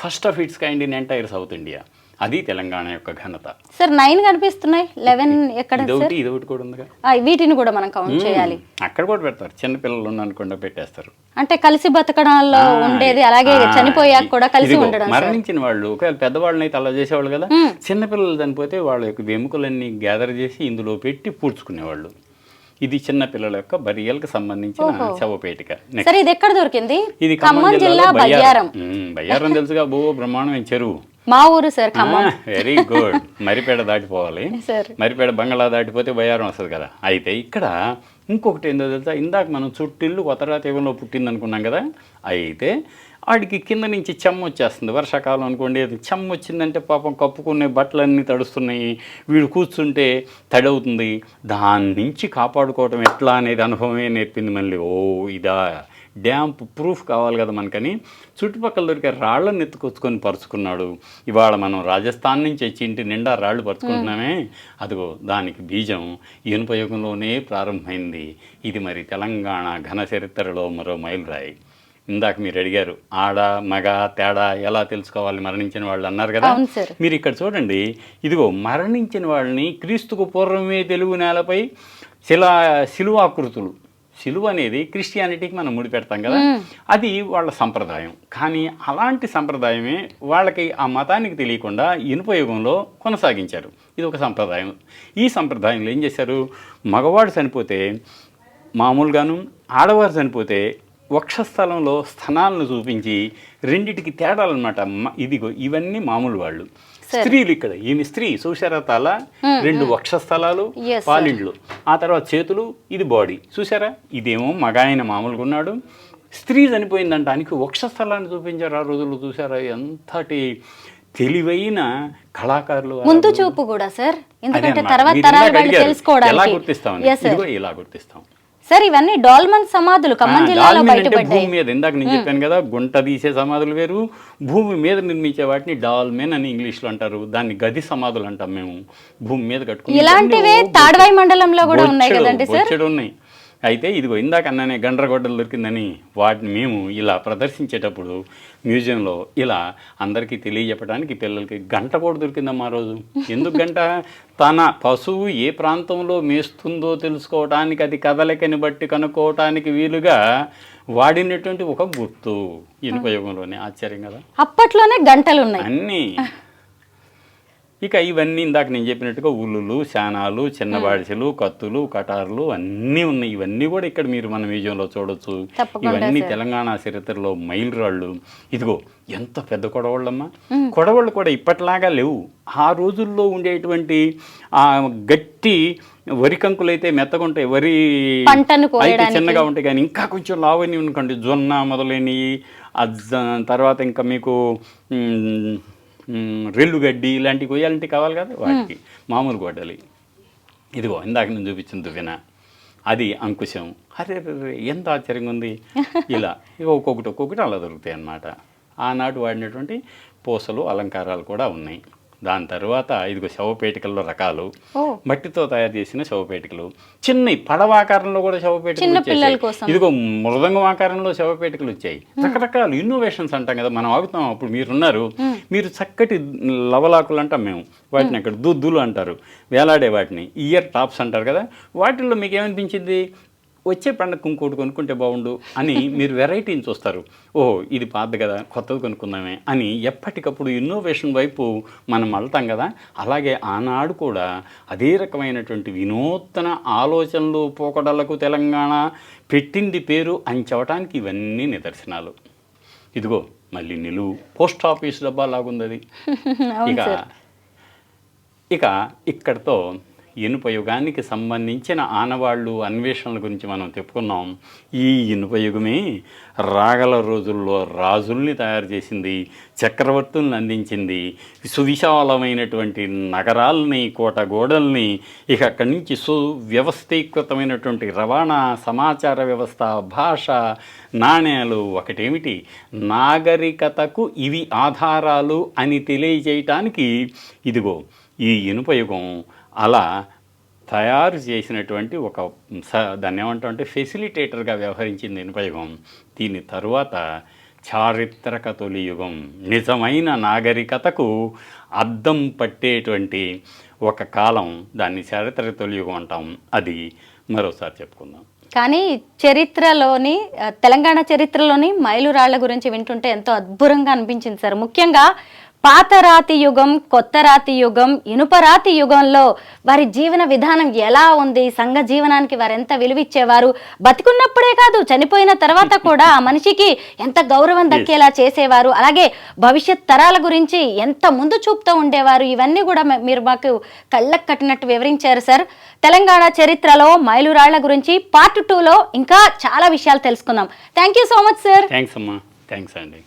First of it's kind in entire south India. అది తెలంగాణ యొక్క ఘనత. సార్ 9 కనిపిస్తున్నాయి, 11 ఎక్కడ? ఇదొకటి కూడా ఉందిగా. వీటిని కూడా మనం కౌంట్ చేయాలి. అక్కడ కూడా పెడతారు, చిన్నపిల్లలు అనుకుండా పెట్టేస్తారు. అంటే కలిసి బతకడంలో ఉండేది, అలాగే చనిపోయాక కూడా కలిసి ఉండడం. మరణించిన వాళ్ళు ఒకవేళ పెద్దవాళ్ళని అయితే అలా చేసేవాళ్ళు కదా. చిన్నపిల్లలు చనిపోతే వాళ్ళ యొక్క ఎముకలన్నీ గ్యాదర్ చేసి ఇందులో పెట్టి పూడ్చుకునేవాళ్ళు. ఇది చిన్న పిల్లల యొక్క బరియల్కి సంబంధించిన శవపేటిక. ఇది ఎక్కడ దొరికింది? ఇది ఖమ్మం జిల్లా బయ్యారం. బయ్యారం తెలుసుగా, బ్రహ్మాండమైన చెరువు. మా ఊరు sir Khammam. Very good. Maripeda దాటిపోవాలి, మరిపేడ బంగ్లా దాటిపోతే బయ్యారం వస్తుంది కదా. అయితే ఇక్కడ ఇంకొకటి ఏందో తెలుసా, ఇందాక మనం చుట్టిల్లు కొత్తరా తీగంలో పుట్టింది అనుకున్నాం కదా. అయితే వాడికి కింద నుంచి చెమ్మ వచ్చేస్తుంది. వర్షాకాలం అనుకోండి, చెమ్మ వచ్చిందంటే పాపం కప్పుకునే బట్టలన్నీ తడుస్తున్నాయి, వీడు కూర్చుంటే తడవుతుంది. దాని నుంచి కాపాడుకోవటం ఎట్లా అనేది అనుభవమే నేర్పింది మళ్ళీ. ఇదా డ్యాంప్ ప్రూఫ్ కావాలి కదా మనకని చుట్టుపక్కల దొరికే రాళ్ళని ఎత్తుకొచ్చుకొని పరుచుకున్నాడు. ఇవాళ మనం రాజస్థాన్ నుంచి వచ్చి ఇంటి నిండా రాళ్ళు పరుచుకుంటున్నామే, అదిగో దానికి బీజం ఇనుపయుగంలోనే ప్రారంభమైంది. ఇది మరి తెలంగాణ ఘన చరిత్రలో మరో మైలురాయి. ఇందాక మీరు అడిగారు ఆడ మగ తేడా ఎలా తెలుసుకోవాలి మరణించిన వాళ్ళు అన్నారు కదా. అవును సార్. మీరు ఇక్కడ చూడండి, ఇదిగో మరణించిన వాళ్ళని క్రీస్తుకు పూర్వమే తెలుగు నేలపై శిలువాకృతులు, శిలువ అనేది క్రిస్టియానిటీకి మనం ముడిపెడతాం కదా, అది వాళ్ళ సంప్రదాయం. కానీ అలాంటి సంప్రదాయమే వాళ్ళకి ఆ మతానికి తెలియకుండా ఇనుప యుగంలో కొనసాగించారు. ఇది ఒక సంప్రదాయం. ఈ సంప్రదాయంలో ఏం చేశారు, మగవాడు చనిపోతే మామూలుగాను, ఆడవారు చనిపోతే వక్షస్థలంలో స్థనాలను చూపించి రెండిటికి తేడాలన్నమాట. ఇదిగో ఇవన్నీ మామూలు వాళ్ళు. స్త్రీలు ఇక్కడ ఈమె స్త్రీ చూసారా, తల, 2 వక్షస్థలాలు, పాలిండ్లు, ఆ తర్వాత చేతులు, ఇది బాడీ చూసారా. ఇదేమో మగాయన మామూలుగా ఉన్నాడు, స్త్రీ చనిపోయిందంటానికి వక్షస్థలాన్ని చూపించారు ఆ రోజుల్లో. చూసారా ఎంతటి తెలివైన కళాకారులు. ముందు చూపు కూడా సార్, ఎందుకంటే తర్వాత తరాల వాళ్ళు తెలుసుకోవడానికి ఎలా గుర్తిస్తామని, ఇదిగో ఇలా గుర్తిస్తాం సార్. ఇవన్నీ డాల్మన్ సమాధులు ఖమ్మం జిల్లాలో బయటపడ్డాయి. భూమి మీద ఇందాక నేను చెప్పాను కదా, గుంట తీసే సమాధులు వేరు, భూమి మీద నిర్మించే వాటిని డాల్మెన్ అని ఇంగ్లీష్లో అంటారు. దాన్ని గది సమాధులు అంటాం మేము. భూమి మీద కట్టుకుని ఇలాంటివే తాడ్వాయి మండలంలో కూడా ఉన్నాయి కదండి సార్. ఉన్నాయి. అయితే ఇదిగో ఇందాక అన్ననే గండ్రగొడ్డలు దొరికిందని వాటిని మేము ఇలా ప్రదర్శించేటప్పుడు మ్యూజియంలో ఇలా అందరికీ తెలియజెప్పడానికి పిల్లలకి గంట కూడా దొరికిందమ్మా ఆ రోజు. ఎందుకు గంట? తన పశువు ఏ ప్రాంతంలో మేస్తుందో తెలుసుకోవటానికి, అది కదలికని బట్టి కనుక్కోవటానికి వీలుగా వాడినటువంటి ఒక గుర్తు ఇనుప యుగంలోనే. ఆశ్చర్యం కదా. అప్పట్లోనే గంటలు ఉన్నాయి అన్నీ. ఇక ఇవన్నీ ఇందాక నేను చెప్పినట్టుగా ఉల్లులు, శానాలు, చిన్న బాడిసెలు, కత్తులు, కటార్లు అన్నీ ఉన్నాయి. ఇవన్నీ కూడా ఇక్కడ మీరు మన మ్యూజియంలో చూడొచ్చు. ఇవన్నీ తెలంగాణ చరిత్రలో మైలురాళ్ళు. ఇదిగో ఎంత పెద్ద కొడవళ్ళమ్మా. కొడవళ్ళు కూడా ఇప్పట్లాగా లేవు. ఆ రోజుల్లో ఉండేటువంటి ఆ గట్టి వరి కంకులు అయితే మెత్తగా ఉంటాయి, వరి అయితే చిన్నగా ఉంటాయి. కానీ ఇంకా కొంచెం లావని అనుకోండి, జొన్న మొదలైనవి, తర్వాత ఇంకా మీకు రెల్లుగడ్డి ఇలాంటివి కొయ్యాలంటే కావాలి కదా, వాటికి మామూలు గొడ్డలి. ఇదిగో ఇందాక నేను చూపించింది దువ్వెన, అది అంకుశం. అరే ఎంత ఆశ్చర్యంగా ఉంది. ఇలా ఇక ఒక్కొక్కటి అలా దొరుకుతాయి అన్నమాట. ఆనాడు వాడినటువంటి పూసలు, అలంకారాలు కూడా ఉన్నాయి. దాని తర్వాత ఇదిగో శవపేటికల్లో రకాలు, మట్టితో తయారు చేసిన శవపేటికలు, చిన్న పడవాకారంలో కూడా శవపేటికలు వచ్చాయి. ఇదిగో మృదంగం ఆకారంలో శవపేటికలు వచ్చాయి. రకరకాల ఇన్నోవేషన్స్ అంటాం కదా మనం. ఆగుతాం అప్పుడు మీరున్నారు, మీరు చక్కటి లవలాకులు అంటాం మేము, వాటిని అక్కడ దుద్దులు అంటారు, వేలాడే వాటిని ఇయర్ టాప్స్ అంటారు కదా. వాటిల్లో మీకు ఏమనిపించింది, వచ్చే పండుగ ఇంకోటి కొనుక్కుంటే బాగుండు అని మీరు వెరైటీని చూస్తారు. ఓహో ఇది పాతది కదా, కొత్తది కొనుక్కుందామే అని ఎప్పటికప్పుడు ఇన్నోవేషన్ వైపు మనం వెళ్తాం కదా. అలాగే ఆనాడు కూడా అదే రకమైనటువంటి వినూత్న ఆలోచనలు, పోకడలకు తెలంగాణ పెట్టింది పేరు అని చెప్పడానికి ఇవన్నీ నిదర్శనాలు. ఇదిగో మళ్ళీ నిలువు పోస్ట్ ఆఫీస్ డబ్బా లాగుంది అది. ఇక ఇక్కడతో ఇనుప యుగానికి సంబంధించిన ఆనవాళ్ళు, అన్వేషణల గురించి మనం చెప్పుకున్నాం. ఈ ఇనుప యుగమే రాగల రోజుల్లో రాజుల్ని తయారు చేసింది, చక్రవర్తుల్ని అందించింది, సువిశాలమైనటువంటి నగరాల్ని, కోట గోడల్ని, ఇక అక్కడి నుంచి సువ్యవస్థీకృతమైనటువంటి రవాణా, సమాచార వ్యవస్థ, భాష, నాణ్యాలు, ఒకటేమిటి నాగరికతకు ఇవి ఆధారాలు అని తెలియజేయటానికి ఇదిగో ఈ ఇనుప యుగం అలా తయారు చేసినటువంటి ఒక దాన్ని ఏమంటామంటే ఫెసిలిటేటర్గా వ్యవహరించింది ఇనుప యుగం. దీని తరువాత చారిత్రక తొలి యుగం, నిజమైన నాగరికతకు అద్దం పట్టేటువంటి ఒక కాలం, దాన్ని చారిత్రక తొలి యుగం అంటాం. అది మరోసారి చెప్పుకుందాం. కానీ చరిత్రలోని, తెలంగాణ చరిత్రలోని మైలురాళ్ల గురించి వింటుంటే ఎంతో అద్భుతంగా అనిపించింది సార్. ముఖ్యంగా పాత రాతి యుగం, కొత్త రాతి యుగం, ఇనుప రాతి యుగంలో వారి జీవన విధానం ఎలా ఉంది, సంఘ జీవనానికి వారు ఎంత విలువిచ్చేవారు, బతికున్నప్పుడే కాదు చనిపోయిన తర్వాత కూడా ఆ మనిషికి ఎంత గౌరవం దక్కేలా చేసేవారు, అలాగే భవిష్యత్ తరాల గురించి ఎంత ముందు చూపుతూ ఉండేవారు, ఇవన్నీ కూడా మీరు మాకు కళ్ళకు కట్టినట్టు వివరించారు సార్. తెలంగాణ చరిత్రలో మైలురాళ్ల గురించి పార్ట్ 2లో ఇంకా చాలా విషయాలు తెలుసుకుందాం. Thank you so much sir. Thanks అమ్మా. థ్యాంక్స్ అండి.